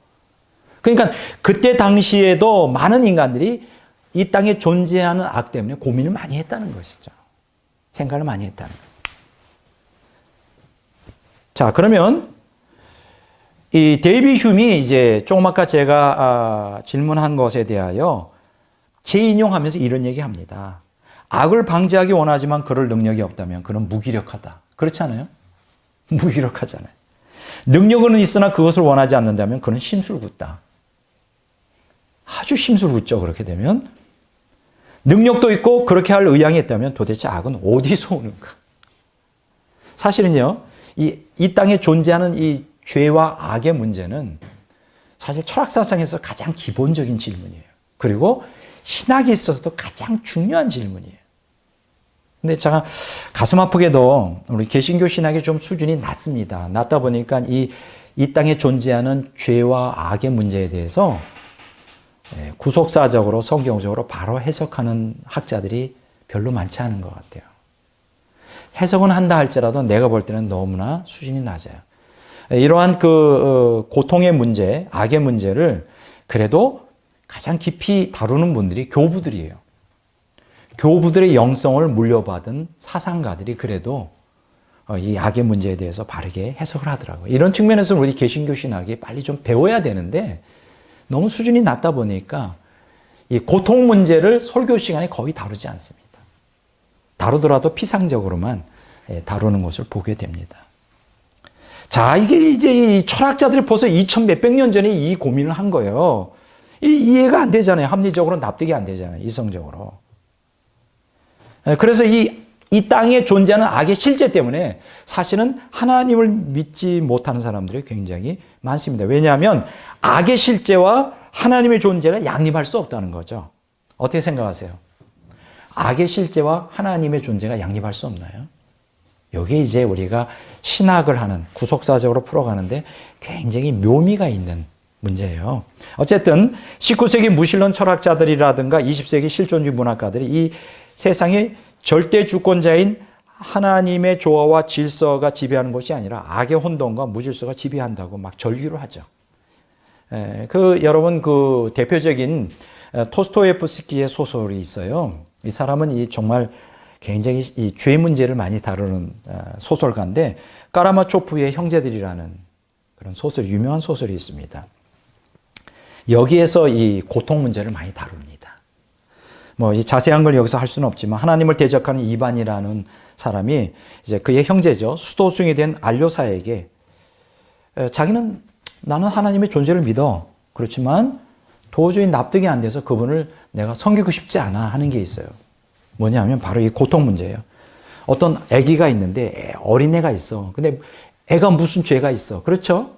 A: 그러니까 그때 당시에도 많은 인간들이 이 땅에 존재하는 악 때문에 고민을 많이 했다는 것이죠. 생각을 많이 했다는 거예요. 자, 그러면 이 데이비 휴미 이제 조금 아까 제가 질문한 것에 대하여 재인용하면서 이런 얘기합니다. 악을 방지하기 원하지만 그럴 능력이 없다면 그는 무기력하다. 그렇지 않아요? 무기력하잖아요. 능력은 있으나 그것을 원하지 않는다면 그는 심술궂다. 아주 심술궂죠. 그렇게 되면. 능력도 있고 그렇게 할 의향이 있다면 도대체 악은 어디서 오는가? 사실은요, 이 땅에 존재하는 이 죄와 악의 문제는 사실 철학사상에서 가장 기본적인 질문이에요. 그리고 신학에 있어서도 가장 중요한 질문이에요. 근데 제가 가슴 아프게도 우리 개신교 신학이 좀 수준이 낮습니다. 낮다 보니까 이 땅에 존재하는 죄와 악의 문제에 대해서 구속사적으로 성경적으로 바로 해석하는 학자들이 별로 많지 않은 것 같아요. 해석은 한다 할지라도 내가 볼 때는 너무나 수준이 낮아요. 이러한 고통의 문제, 악의 문제를 그래도 가장 깊이 다루는 분들이 교부들이에요. 교부들의 영성을 물려받은 사상가들이 그래도 이 악의 문제에 대해서 바르게 해석을 하더라고요. 이런 측면에서 우리 개신교 신학이 빨리 좀 배워야 되는데 너무 수준이 낮다 보니까 이 고통 문제를 설교 시간에 거의 다루지 않습니다. 다루더라도 피상적으로만 다루는 것을 보게 됩니다. 자, 이게 이제 이 철학자들이 벌써 2000 몇백 년 전에 이 고민을 한 거예요. 이해가 안 되잖아요. 합리적으로 납득이 안 되잖아요. 이성적으로. 그래서 이 땅에 존재하는 악의 실제 때문에 사실은 하나님을 믿지 못하는 사람들이 굉장히 많습니다. 왜냐하면 악의 실제와 하나님의 존재가 양립할 수 없다는 거죠. 어떻게 생각하세요? 악의 실제와 하나님의 존재가 양립할 수 없나요? 여기에 이제 우리가 신학을 하는, 구속사적으로 풀어가는데 굉장히 묘미가 있는 문제예요. 어쨌든 19세기 무신론 철학자들이라든가 20세기 실존주의 문학가들이 이 세상의 절대 주권자인 하나님의 조화와 질서가 지배하는 것이 아니라 악의 혼돈과 무질서가 지배한다고 막 절규를 하죠. 여러분 대표적인 토스토예프스키의 소설이 있어요. 이 사람은 정말 굉장히 이 죄 문제를 많이 다루는 소설가인데 까라마초프의 형제들이라는 그런 유명한 소설이 있습니다. 여기에서 이 고통 문제를 많이 다룹니다. 이 자세한 걸 여기서 할 수는 없지만 하나님을 대적하는 이반이라는 사람이 이제 그의 형제죠. 수도승이 된 알료사에게 나는 하나님의 존재를 믿어. 그렇지만 도저히 납득이 안 돼서 그분을 내가 섬기고 싶지 않아 하는 게 있어요. 뭐냐면 바로 이 고통 문제예요. 어떤 아기가 있는데 어린애가 있어. 근데 애가 무슨 죄가 있어. 그렇죠?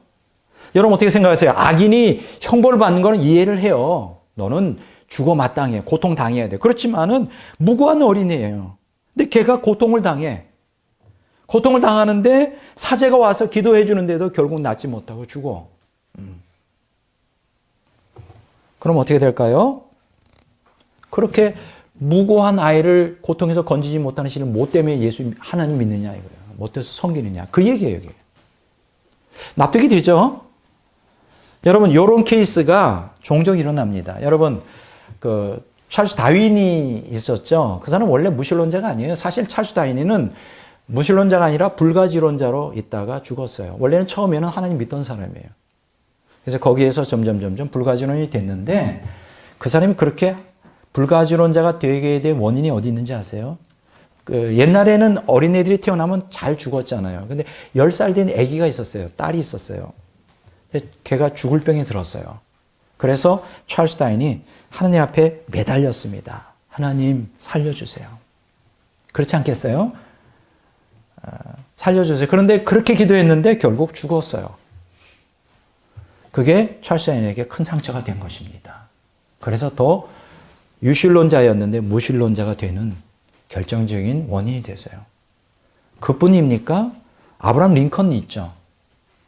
A: 여러분 어떻게 생각하세요? 악인이 형벌을 받는 거는 이해를 해요. 너는 죽어 마땅해. 고통 당해야 돼. 그렇지만은 무고한 어린애예요. 근데 걔가 고통을 당해. 고통을 당하는데 사제가 와서 기도해 주는데도 결국 낫지 못하고 죽어. 그럼 어떻게 될까요? 그렇게 무고한 아이를 고통에서 건지지 못하는 신을 뭐 때문에 하나님 믿느냐 이거예요. 뭐 때문에 섬기느냐. 그 얘기예요. 이게. 납득이 되죠? 여러분 이런 케이스가 종종 일어납니다. 여러분 찰스 다윈이 있었죠. 그 사람은 원래 무신론자가 아니에요. 사실 찰스 다윈은 무신론자가 아니라 불가지론자로 있다가 죽었어요. 원래는 처음에는 하나님 믿던 사람이에요. 그래서 거기에서 점점 불가지론이 됐는데 그 사람이 그렇게 불가지론자가 되게 된 원인이 어디 있는지 아세요? 옛날에는 어린애들이 태어나면 잘 죽었잖아요. 근데 10살 된 아기가 있었어요. 딸이 있었어요. 걔가 죽을 병에 들었어요. 그래서 찰스 다윈이 하나님 앞에 매달렸습니다. 하나님 살려주세요. 그렇지 않겠어요? 살려주세요. 그런데 그렇게 기도했는데 결국 죽었어요. 그게 찰스 다윈에게 큰 상처가 된 것입니다. 그래서 더 유신론자였는데 무신론자가 되는 결정적인 원인이 됐어요. 그뿐입니까? 아브라함 링컨이 있죠.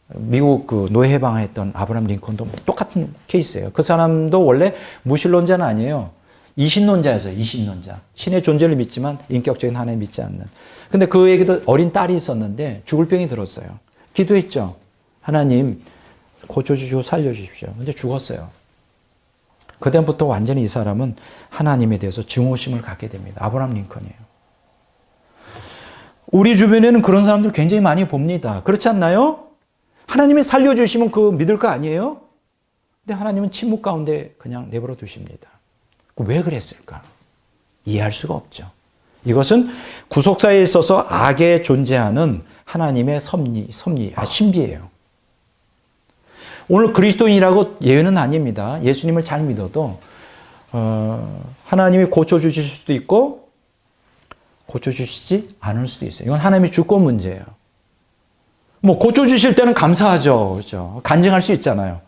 A: 미국 노예 해방했던 아브라함 링컨도 똑같은 케이스예요. 그 사람도 원래 무신론자는 아니에요. 이신론자였어요. 이신론자. 신의 존재를 믿지만 인격적인 하나님 믿지 않는. 근데 그에게도 어린 딸이 있었는데 죽을 병이 들었어요. 기도했죠. 하나님 고쳐주시고 살려주십시오. 근데 죽었어요. 그다음부터 완전히 이 사람은 하나님에 대해서 증오심을 갖게 됩니다. 아브라함 링컨이에요. 우리 주변에는 그런 사람들 굉장히 많이 봅니다. 그렇지 않나요? 하나님이 살려주시면 그 믿을 거 아니에요? 근데 하나님은 침묵 가운데 그냥 내버려 두십니다. 왜 그랬을까? 이해할 수가 없죠. 이것은 구속사에 있어서 악에 존재하는 하나님의 신비예요. 오늘 그리스도인이라고 예외는 아닙니다. 예수님을 잘 믿어도 하나님이 고쳐주실 수도 있고 고쳐주시지 않을 수도 있어요. 이건 하나님의 주권 문제예요. 뭐 고쳐주실 때는 감사하죠. 그렇죠? 간증할 수 있잖아요.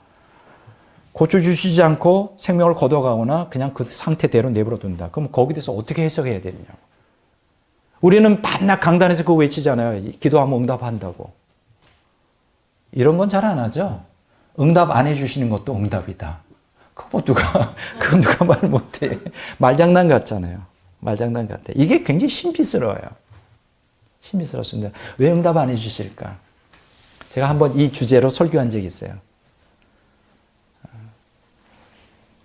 A: 고쳐주시지 않고 생명을 거둬가거나 그냥 그 상태대로 내버려 둔다. 그럼 거기에 대해서 어떻게 해석해야 되느냐고. 우리는 밤낮 강단에서 그거 외치잖아요. 기도하면 응답한다고. 이런 건 잘 안 하죠. 응답 안 해주시는 것도 응답이다. 그거 그건 누가 말 못해. 말장난 같잖아요. 말장난 같아. 이게 굉장히 신비스러워요. 신비스럽습니다. 왜 응답 안 해주실까? 제가 한번 이 주제로 설교한 적이 있어요.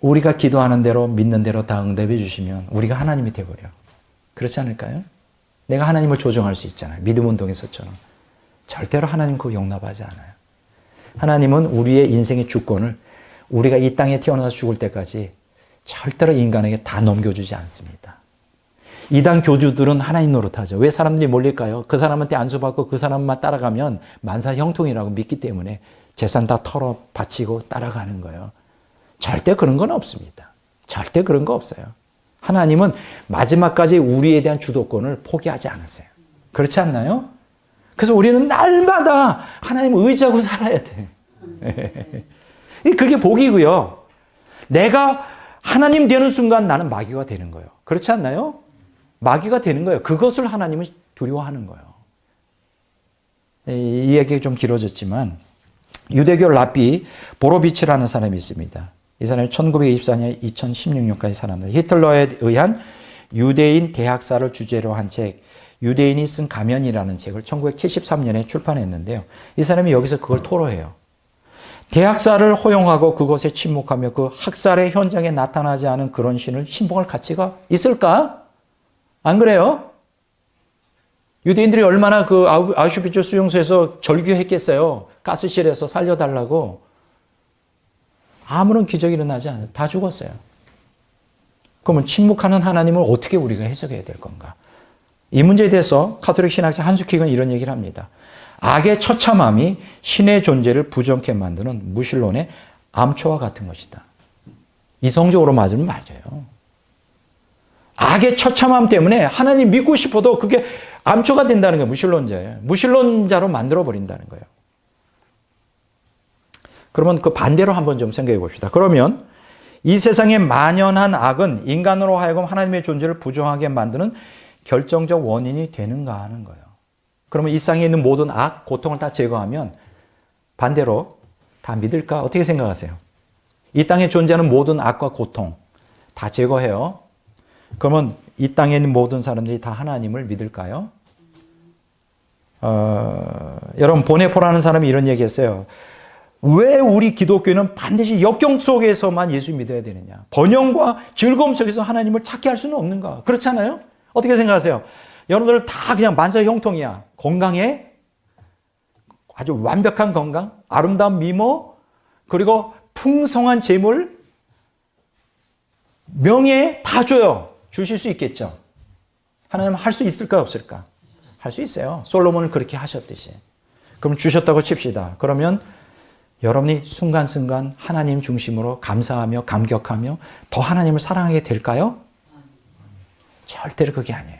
A: 우리가 기도하는 대로 믿는 대로 다 응답해 주시면 우리가 하나님이 되어버려. 그렇지 않을까요? 내가 하나님을 조정할 수 있잖아요. 믿음 운동에서처럼. 절대로 하나님 그거 용납하지 않아요. 하나님은 우리의 인생의 주권을 우리가 이 땅에 태어나서 죽을 때까지 절대로 인간에게 다 넘겨주지 않습니다. 이단 교주들은 하나님 노릇하죠. 왜 사람들이 몰릴까요? 그 사람한테 안수받고 그 사람만 따라가면 만사 형통이라고 믿기 때문에 재산 다 털어 바치고 따라가는 거예요. 절대 그런 건 없습니다. 절대 그런 거 없어요. 하나님은 마지막까지 우리에 대한 주도권을 포기하지 않았어요. 그렇지 않나요? 그래서 우리는 날마다 하나님을 의지하고 살아야 돼. 그게 복이고요. 내가 하나님 되는 순간 나는 마귀가 되는 거예요. 그렇지 않나요? 마귀가 되는 거예요. 그것을 하나님은 두려워하는 거예요. 이 얘기가 좀 길어졌지만 유대교 랍비 보로비치라는 사람이 있습니다. 이 사람이 1924년 2016년까지 살았는데 히틀러에 의한 유대인 대학사를 주제로 한 책 유대인이 쓴 가면이라는 책을 1973년에 출판했는데요. 이 사람이 여기서 그걸 토로해요. 대학사를 허용하고 그것에 침묵하며 그 학살의 현장에 나타나지 않은 그런 신을 신봉할 가치가 있을까? 안 그래요? 유대인들이 얼마나 그 아우슈비츠 수용소에서 절규했겠어요. 가스실에서 살려달라고. 아무런 기적이 일어나지 않아요. 다 죽었어요. 그러면 침묵하는 하나님을 어떻게 우리가 해석해야 될 건가? 이 문제에 대해서 카톨릭 신학자 한스킥은 이런 얘기를 합니다. 악의 처참함이 신의 존재를 부정케 만드는 무신론의 암초와 같은 것이다. 이성적으로 맞으면 맞아요. 악의 처참함 때문에 하나님 믿고 싶어도 그게 암초가 된다는 거예요. 무신론자예요. 무신론자로 만들어버린다는 거예요. 그러면 그 반대로 한번 좀 생각해 봅시다. 그러면 이 세상에 만연한 악은 인간으로 하여금 하나님의 존재를 부정하게 만드는 결정적 원인이 되는가 하는 거예요. 그러면 이 땅에 있는 모든 악, 고통을 다 제거하면 반대로 다 믿을까? 어떻게 생각하세요? 이 땅에 존재하는 모든 악과 고통 다 제거해요. 그러면 이 땅에 있는 모든 사람들이 다 하나님을 믿을까요? 여러분 보네포라는 사람이 이런 얘기했어요. 왜 우리 기독교는 반드시 역경 속에서만 예수 믿어야 되느냐? 번영과 즐거움 속에서 하나님을 찾게 할 수는 없는가? 그렇잖아요? 어떻게 생각하세요? 여러분들 다 그냥 만사 형통이야. 건강해? 아주 완벽한 건강? 아름다운 미모? 그리고 풍성한 재물? 명예? 다 줘요. 주실 수 있겠죠? 하나님 할 수 있을까 없을까? 할 수 있어요. 솔로몬을 그렇게 하셨듯이. 그럼 주셨다고 칩시다. 그러면 여러분이 순간순간 하나님 중심으로 감사하며 감격하며 더 하나님을 사랑하게 될까요? 절대로 그게 아니에요.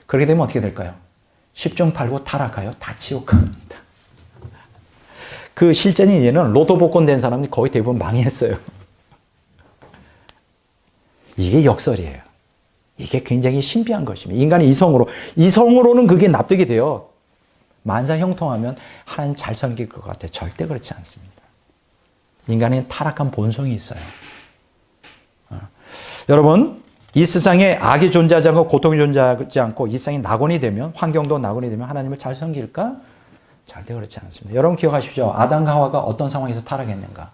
A: 그렇게 되면 어떻게 될까요? 10중 8구 타락하여 다 지옥 갑니다. 그 실전인 예는 로또 복권 된 사람이 거의 대부분 망했어요. 이게 역설이에요. 이게 굉장히 신비한 것입니다. 인간의 이성으로는 그게 납득이 돼요. 만사 형통하면 하나님 잘 섬길 것 같아요. 절대 그렇지 않습니다. 인간은 타락한 본성이 있어요. 여러분, 이 세상에 악이 존재하지 않고 고통이 존재하지 않고 이 세상이 낙원이 되면, 환경도 낙원이 되면 하나님을 잘 섬길까? 절대 그렇지 않습니다. 여러분 기억하십시오. 아담과 하와가 어떤 상황에서 타락했는가?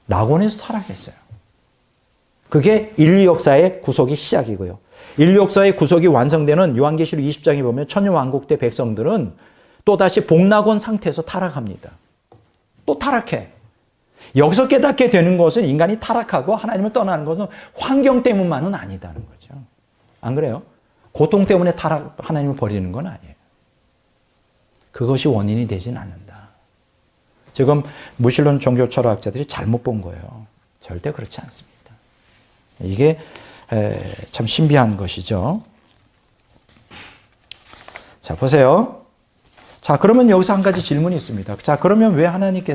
A: 낙원에서 타락했어요. 그게 인류 역사의 구속의 시작이고요. 인류 역사의 구속이 완성되는 요한계시록 20장에 보면 천년왕국 때 백성들은 또다시 복낙원 상태에서 타락합니다. 또 타락해. 여기서 깨닫게 되는 것은 인간이 타락하고 하나님을 떠나는 것은 환경 때문만은 아니다는 거죠. 안 그래요? 고통 때문에 하나님을 버리는 건 아니에요. 그것이 원인이 되진 않는다. 지금 무신론 종교 철학자들이 잘못 본 거예요. 절대 그렇지 않습니다. 이게 참 신비한 것이죠. 자, 보세요. 자, 그러면 여기서 한 가지 질문이 있습니다. 자, 그러면 왜 하나님은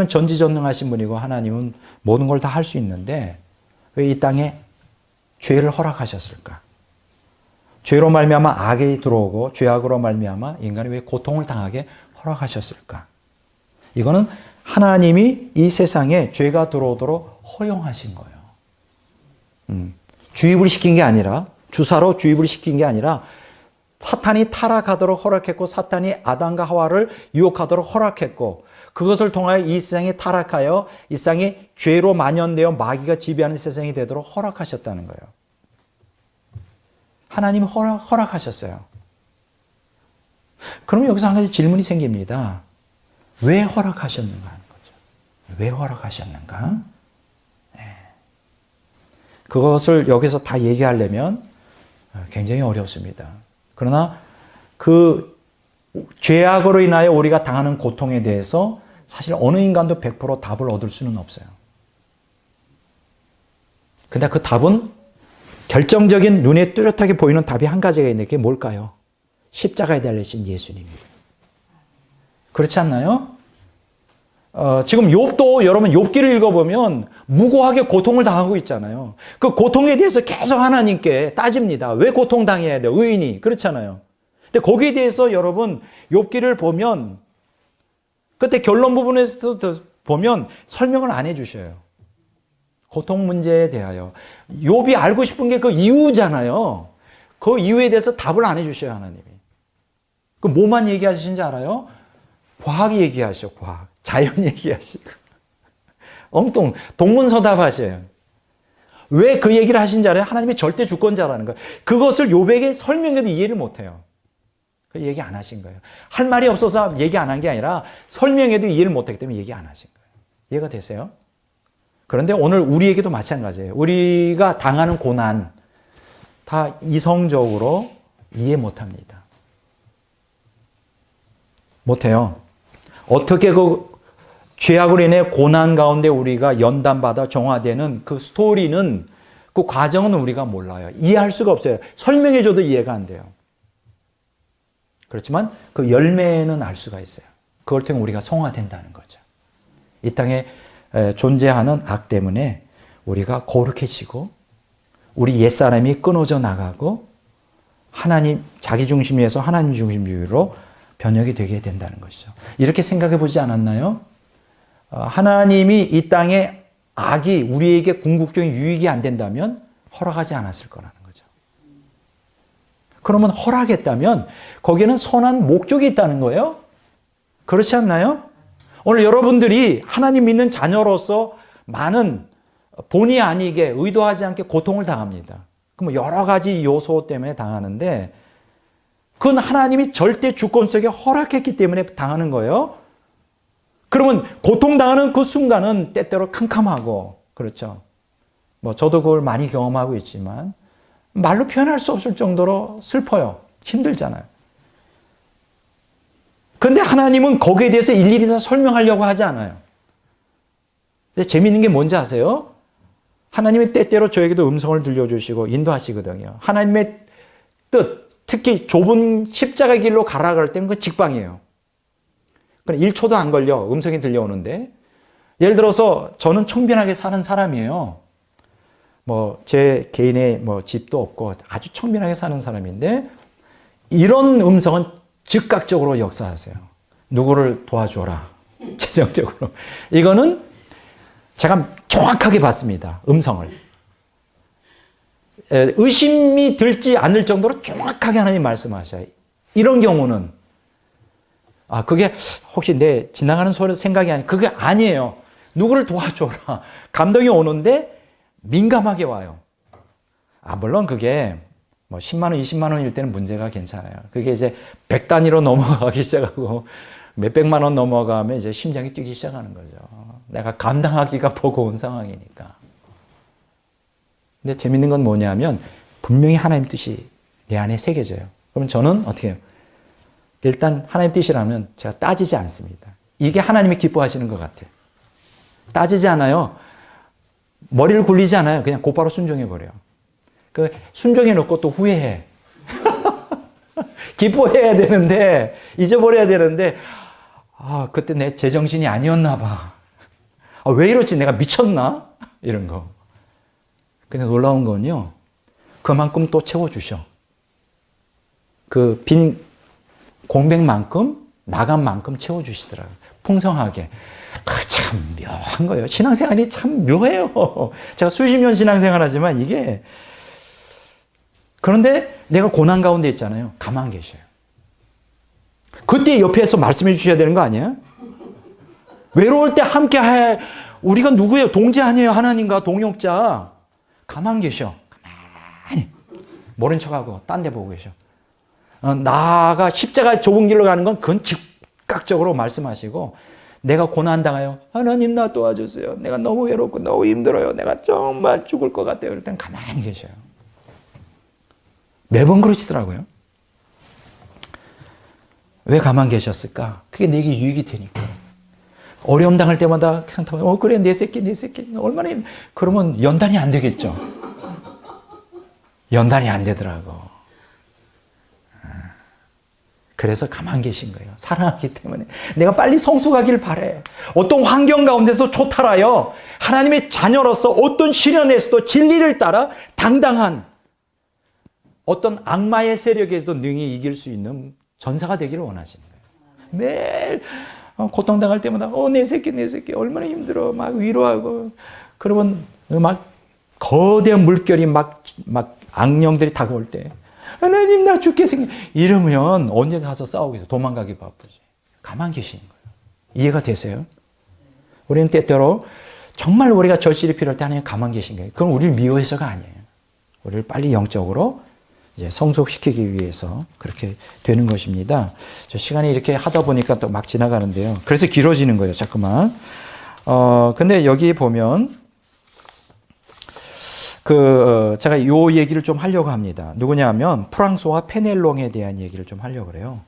A: 전지전능하신 분이고 하나님은 모든 걸 다 할 수 있는데 왜 이 땅에 죄를 허락하셨을까? 죄로 말미암아 악이 들어오고 죄악으로 말미암아 인간이 왜 고통을 당하게 허락하셨을까? 이거는 하나님이 이 세상에 죄가 들어오도록 허용하신 거예요. 주입을 시킨 게 아니라, 주사로 주입을 시킨 게 아니라 사탄이 타락하도록 허락했고 사탄이 아담과 하와를 유혹하도록 허락했고 그것을 통하여 이 세상이 타락하여 이 세상이 죄로 만연되어 마귀가 지배하는 세상이 되도록 허락하셨다는 거예요. 하나님이 허락하셨어요. 그러면 여기서 한 가지 질문이 생깁니다. 왜 허락하셨는가 하는 거죠. 왜 허락하셨는가? 네. 그것을 여기서 다 얘기하려면 굉장히 어렵습니다. 그러나 그 죄악으로 인하여 우리가 당하는 고통에 대해서 사실 어느 인간도 100% 답을 얻을 수는 없어요. 근데 그 답은 결정적인 눈에 뚜렷하게 보이는 답이 한 가지가 있는데 그게 뭘까요? 십자가에 달리신 예수님입니다. 그렇지 않나요? 지금 욥도 여러분 욥기를 읽어보면 무고하게 고통을 당하고 있잖아요. 그 고통에 대해서 계속 하나님께 따집니다. 왜 고통당해야 돼요? 의인이. 그렇잖아요. 근데 거기에 대해서 여러분 욥기를 보면 그때 결론 부분에서 보면 설명을 안 해주셔요. 고통 문제에 대하여. 욥이 알고 싶은 게 그 이유잖아요. 그 이유에 대해서 답을 안 해주셔요, 하나님이. 그 뭐만 얘기하시는지 알아요? 과학 얘기하셔, 과학. 자연 얘기하시고. 엉뚱, 동문서답 하셔요. 왜 그 얘기를 하신지 알아요? 하나님이 절대 주권자라는 거예요. 그것을 욥에게 설명해도 이해를 못 해요. 그 얘기 안 하신 거예요. 할 말이 없어서 얘기 안 한 게 아니라 설명해도 이해를 못 하기 때문에 얘기 안 하신 거예요. 이해가 되세요? 그런데 오늘 우리에게도 마찬가지예요. 우리가 당하는 고난 다 이성적으로 이해 못 합니다. 못 해요. 어떻게 그 죄악으로 인해 고난 가운데 우리가 연단받아 정화되는 그 스토리는 그 과정은 우리가 몰라요. 이해할 수가 없어요. 설명해줘도 이해가 안 돼요. 그렇지만 그 열매는 알 수가 있어요. 그걸 통해 우리가 성화된다는 거죠. 이 땅에 존재하는 악 때문에 우리가 거룩해지고 우리 옛사람이 끊어져 나가고 하나님 자기 중심에서 하나님 중심주의로 변혁이 되게 된다는 것이죠. 이렇게 생각해 보지 않았나요? 하나님이 이 땅에 악이 우리에게 궁극적인 유익이 안 된다면 허락하지 않았을 거라는 거죠. 그러면 허락했다면 거기에는 선한 목적이 있다는 거예요. 그렇지 않나요? 오늘 여러분들이 하나님 믿는 자녀로서 많은 본의 아니게 의도하지 않게 고통을 당합니다. 그럼 여러 가지 요소 때문에 당하는데 그건 하나님이 절대 주권 속에 허락했기 때문에 당하는 거예요. 그러면 고통당하는 그 순간은 때때로 캄캄하고 그렇죠. 뭐 저도 그걸 많이 경험하고 있지만 말로 표현할 수 없을 정도로 슬퍼요. 힘들잖아요. 그런데 하나님은 거기에 대해서 일일이 다 설명하려고 하지 않아요. 근데 재미있는 게 뭔지 아세요? 하나님이 때때로 저에게도 음성을 들려주시고 인도하시거든요. 하나님의 뜻, 특히 좁은 십자가 길로 가라 그럴 때는 그 직방이에요. 그럼 1초도 안 걸려 음성이 들려오는데 예를 들어서 저는 청빈하게 사는 사람이에요. 뭐 제 개인의 뭐 집도 없고 아주 청빈하게 사는 사람인데 이런 음성은 즉각적으로 역사하세요. 누구를 도와줘라. 재정적으로. 이거는 제가 정확하게 봤습니다. 음성을. 의심이 들지 않을 정도로 정확하게 하나님 말씀하셔요. 이런 경우는 그게 혹시 내 지나가는 소리 생각이 아니 그게 아니에요. 누구를 도와줘라. 감동이 오는데 민감하게 와요. 물론 그게 뭐 10만 원, 20만 원일 때는 문제가 괜찮아요. 그게 이제 100단위로 넘어가기 시작하고 몇백만 원 넘어가면 이제 심장이 뛰기 시작하는 거죠. 내가 감당하기가 버거운 상황이니까. 근데 재밌는 건 뭐냐면 분명히 하나님 뜻이 내 안에 새겨져요. 그럼 저는 어떻게 해요? 일단 하나님 뜻이라면 제가 따지지 않습니다. 이게 하나님이 기뻐하시는 것 같아요. 따지지 않아요. 머리를 굴리지 않아요. 그냥 곧바로 순종해버려요. 순종해 놓고 또 후회해. 기뻐해야 되는데, 잊어버려야 되는데, 그때 내 제정신이 아니었나 봐. 왜 이러지? 내가 미쳤나? 이런 거. 근데 놀라운 건요, 그만큼 또 채워주셔. 그 빈 공백만큼, 나간 만큼 채워주시더라고요. 풍성하게. 참 묘한 거예요. 신앙생활이 참 묘해요. 제가 수십 년 신앙생활 하지만 이게, 그런데 내가 고난 가운데 있잖아요. 가만 계셔요. 그때 옆에서 말씀해 주셔야 되는 거 아니에요? 외로울 때 함께 우리가 누구예요? 동지 아니에요? 하나님과 동역자. 가만 계셔. 가만히. 모른 척하고 딴 데 보고 계셔. 나가 십자가 좁은 길로 가는 건 그건 즉각적으로 말씀하시고, 내가 고난당해요. 하나님 나 도와주세요. 내가 너무 외롭고 너무 힘들어요. 내가 정말 죽을 것 같아요. 이럴 땐 가만히 계셔요. 매번 그러시더라고요. 왜 가만 계셨을까? 그게 내게 유익이 되니까. 어려움 당할 때마다 그냥 그래 내 새끼 얼마나 그러면 연단이 안 되겠죠. 연단이 안 되더라고. 그래서 가만 계신 거예요. 사랑하기 때문에. 내가 빨리 성숙하길 바래. 어떤 환경 가운데서도 초탈하여 하나님의 자녀로서 어떤 시련에서도 진리를 따라 당당한 어떤 악마의 세력에도 능히 이길 수 있는 전사가 되기를 원하시는 거예요. 매일 고통당할 때마다 내 새끼 얼마나 힘들어 막 위로하고, 그러면 막 거대한 물결이 막 악령들이 다가올 때 하나님 나 죽게 생겨 이러면 언제 가서 싸우겠어. 도망가기 바쁘지. 가만 계시는 거예요. 이해가 되세요? 우리는 때때로 정말 우리가 절실히 필요할 때 하나님 가만 계신 거예요. 그건 우리를 미워해서가 아니에요. 우리를 빨리 영적으로 이제 성숙시키기 위해서 그렇게 되는 것입니다. 저 시간이 이렇게 하다 보니까 또 막 지나가는데요. 그래서 길어지는 거예요. 자꾸만. 근데 여기 보면 제가 요 얘기를 좀 하려고 합니다. 누구냐 하면 프랑소와 페넬롱에 대한 얘기를 좀 하려고 그래요.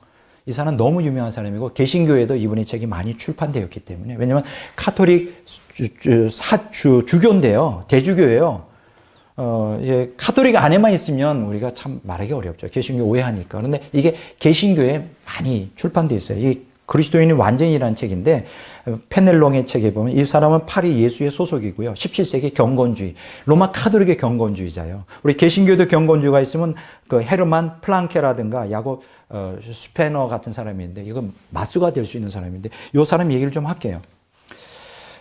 A: 이 사람은 너무 유명한 사람이고 개신교에도 이분의 책이 많이 출판되었기 때문에, 왜냐하면 카톨릭 주교인데요. 대주교예요. 이제 카톨릭 안에만 있으면 우리가 참 말하기 어렵죠. 개신교 오해하니까. 그런데 이게 개신교에 많이 출판되어 있어요. 이 그리스도인의 완전이라는 책인데, 페넬롱의 책에 보면 이 사람은 파리 예수의 소속이고요. 17세기 경건주의, 로마 카톨릭의 경건주의자예요. 우리 개신교도 경건주의가 있으면 그 헤르만 플랑케라든가 야곱 스페너 같은 사람이 있는데, 이건 마수가 될 수 있는 사람인데, 이 사람 얘기를 좀 할게요.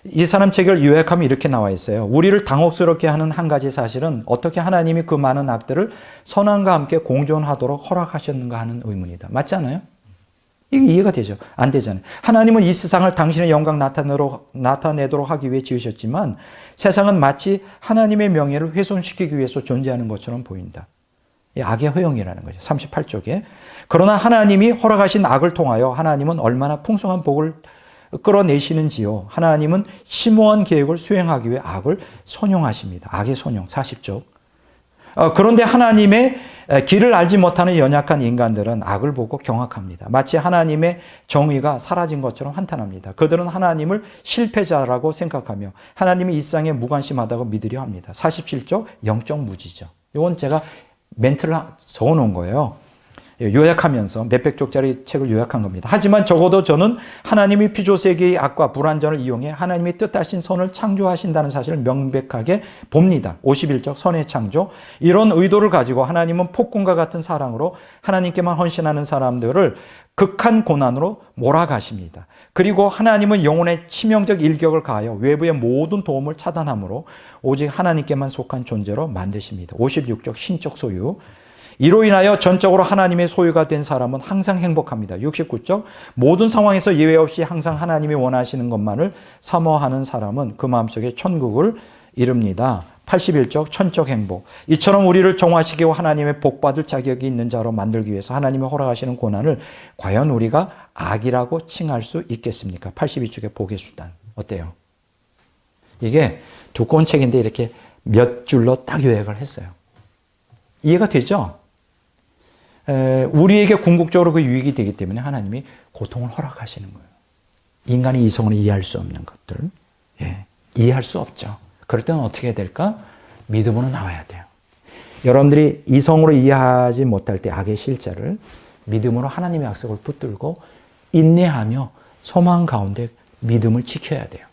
A: 이 사람 책을 요약하면 이렇게 나와 있어요. 우리를 당혹스럽게 하는 한 가지 사실은 어떻게 하나님이 그 많은 악들을 선함과 함께 공존하도록 허락하셨는가 하는 의문이다. 맞지 않아요? 이게 이해가 되죠? 안 되잖아요. 하나님은 이 세상을 당신의 영광 나타내도록 하기 위해 지으셨지만 세상은 마치 하나님의 명예를 훼손시키기 위해서 존재하는 것처럼 보인다. 이 악의 허용이라는 거죠. 38쪽에. 그러나 하나님이 허락하신 악을 통하여 하나님은 얼마나 풍성한 복을 끌어내시는지요. 하나님은 심오한 계획을 수행하기 위해 악을 선용하십니다. 악의 선용. 40쪽. 그런데 하나님의 길을 알지 못하는 연약한 인간들은 악을 보고 경악합니다. 마치 하나님의 정의가 사라진 것처럼 한탄합니다. 그들은 하나님을 실패자라고 생각하며 하나님이 이 세상에 무관심하다고 믿으려 합니다. 47쪽 영적 무지죠. 이건 제가 멘트를 적어놓은 거예요. 요약하면서 몇백 쪽짜리 책을 요약한 겁니다. 하지만 적어도 저는 하나님이 피조세계의 악과 불완전을 이용해 하나님이 뜻하신 선을 창조하신다는 사실을 명백하게 봅니다. 51쪽 선의 창조. 이런 의도를 가지고 하나님은 폭군과 같은 사랑으로 하나님께만 헌신하는 사람들을 극한 고난으로 몰아가십니다. 그리고 하나님은 영혼의 치명적 일격을 가하여 외부의 모든 도움을 차단하므로 오직 하나님께만 속한 존재로 만드십니다. 56쪽 신적 소유. 이로 인하여 전적으로 하나님의 소유가 된 사람은 항상 행복합니다. 69쪽 모든 상황에서 예외 없이 항상 하나님이 원하시는 것만을 사모하는 사람은 그 마음속에 천국을 이룹니다. 81쪽 천적 행복. 이처럼 우리를 정화시키고 하나님의 복받을 자격이 있는 자로 만들기 위해서 하나님이 허락하시는 고난을 과연 우리가 악이라고 칭할 수 있겠습니까? 82쪽의 복의 수단. 어때요? 이게 두꺼운 책인데 이렇게 몇 줄로 딱 요약을 했어요. 이해가 되죠? 우리에게 궁극적으로 그 유익이 되기 때문에 하나님이 고통을 허락하시는 거예요. 인간이 이성으로 이해할 수 없는 것들. 예, 이해할 수 없죠. 그럴 때는 어떻게 해야 될까? 믿음으로 나와야 돼요. 여러분들이 이성으로 이해하지 못할 때 악의 실제를 믿음으로 하나님의 약속을 붙들고 인내하며 소망 가운데 믿음을 지켜야 돼요.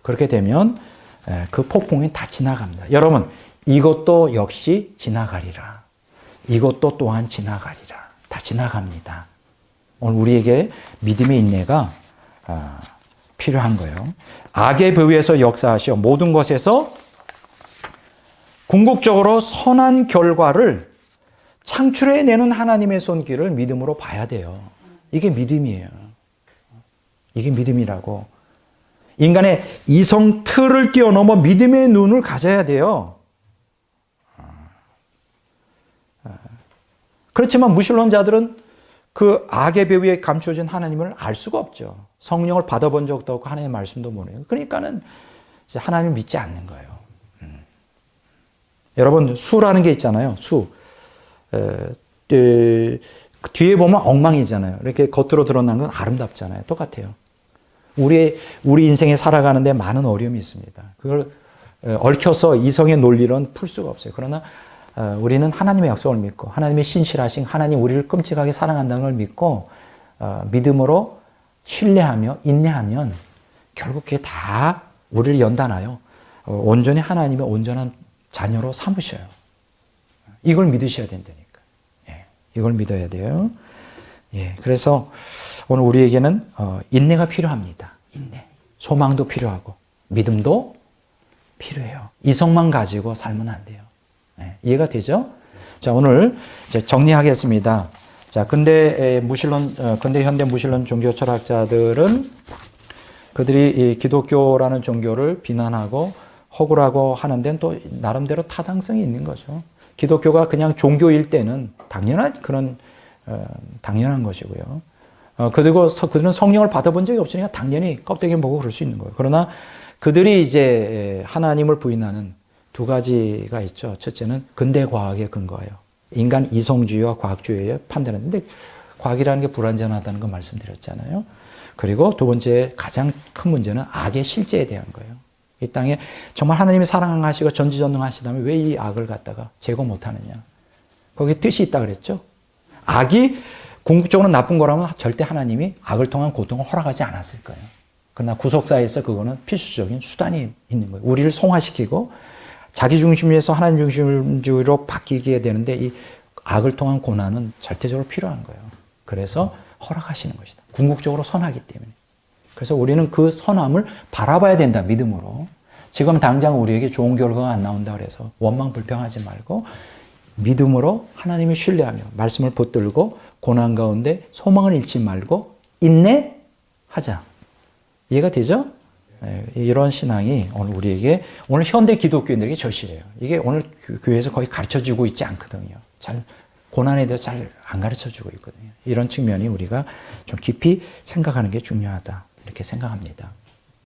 A: 그렇게 되면 그 폭풍이 다 지나갑니다. 여러분, 이것도 역시 지나가리라. 이것도 또한 지나가리라. 다 지나갑니다. 오늘 우리에게 믿음의 인내가 필요한 거예요. 악의 배후에서 역사하시어 모든 것에서 궁극적으로 선한 결과를 창출해내는 하나님의 손길을 믿음으로 봐야 돼요. 이게 믿음이에요. 이게 믿음이라고. 인간의 이성 틀을 뛰어넘어 믿음의 눈을 가져야 돼요. 그렇지만 무신론자들은 그 악의 배후에 감춰진 하나님을 알 수가 없죠. 성령을 받아본 적도 없고 하나님의 말씀도 모르요. 그러니까는 이제 하나님을 믿지 않는 거예요. 여러분, 수라는 게 있잖아요. 수. 뒤에 보면 엉망이잖아요. 이렇게 겉으로 드러난 건 아름답잖아요. 똑같아요. 우리 인생에 살아가는데 많은 어려움이 있습니다. 그걸 얽혀서 이성의 논리로는 풀 수가 없어요. 그러나 우리는 하나님의 약속을 믿고 하나님의 신실하신 하나님 우리를 끔찍하게 사랑한다는 걸 믿고 믿음으로 신뢰하며 인내하면 결국 그게 다 우리를 연단하여 온전히 하나님의 온전한 자녀로 삼으셔요. 이걸 믿으셔야 된다니까. 예, 이걸 믿어야 돼요. 예, 그래서 오늘 우리에게는 인내가 필요합니다. 인내. 소망도 필요하고 믿음도 필요해요. 이성만 가지고 살면 안 돼요. 예, 이해가 되죠? 자, 오늘 이제 정리하겠습니다. 자, 근대 현대 무신론 종교 철학자들은 그들이 이 기독교라는 종교를 비난하고 허구라고 하는 데는 또 나름대로 타당성이 있는 거죠. 기독교가 그냥 종교일 때는 당연한 것이고요. 그리고 그들은 성령을 받아본 적이 없으니까 당연히 껍데기 보고 그럴 수 있는 거예요. 그러나 그들이 이제 하나님을 부인하는 두 가지가 있죠. 첫째는 근대 과학에 근거해요. 인간 이성주의와 과학주의에 판단했는데 과학이라는 게 불완전하다는 거 말씀드렸잖아요. 그리고 두 번째 가장 큰 문제는 악의 실제에 대한 거예요. 이 땅에 정말 하나님이 사랑하시고 전지전능하시다면 왜 이 악을 갖다가 제거 못하느냐. 거기에 뜻이 있다 그랬죠. 악이 궁극적으로 나쁜 거라면 절대 하나님이 악을 통한 고통을 허락하지 않았을 거예요. 그러나 구속사에서 그거는 필수적인 수단이 있는 거예요. 우리를 성화시키고 자기 중심에서 하나님 중심주의로 바뀌게 되는데 이 악을 통한 고난은 절대적으로 필요한 거예요. 그래서 허락하시는 것이다. 궁극적으로 선하기 때문에. 그래서 우리는 그 선함을 바라봐야 된다. 믿음으로. 지금 당장 우리에게 좋은 결과가 안 나온다 그래서 원망 불평하지 말고 믿음으로 하나님을 신뢰하며 말씀을 붙들고 고난 가운데 소망을 잃지 말고 인내하자. 이해가 되죠? 이런 신앙이 오늘 우리에게 오늘 현대 기독교인들에게 절실해요. 이게 오늘 교회에서 거의 가르쳐주고 있지 않거든요. 잘 고난에 대해서 잘 안 가르쳐주고 있거든요. 이런 측면이 우리가 좀 깊이 생각하는 게 중요하다 이렇게 생각합니다.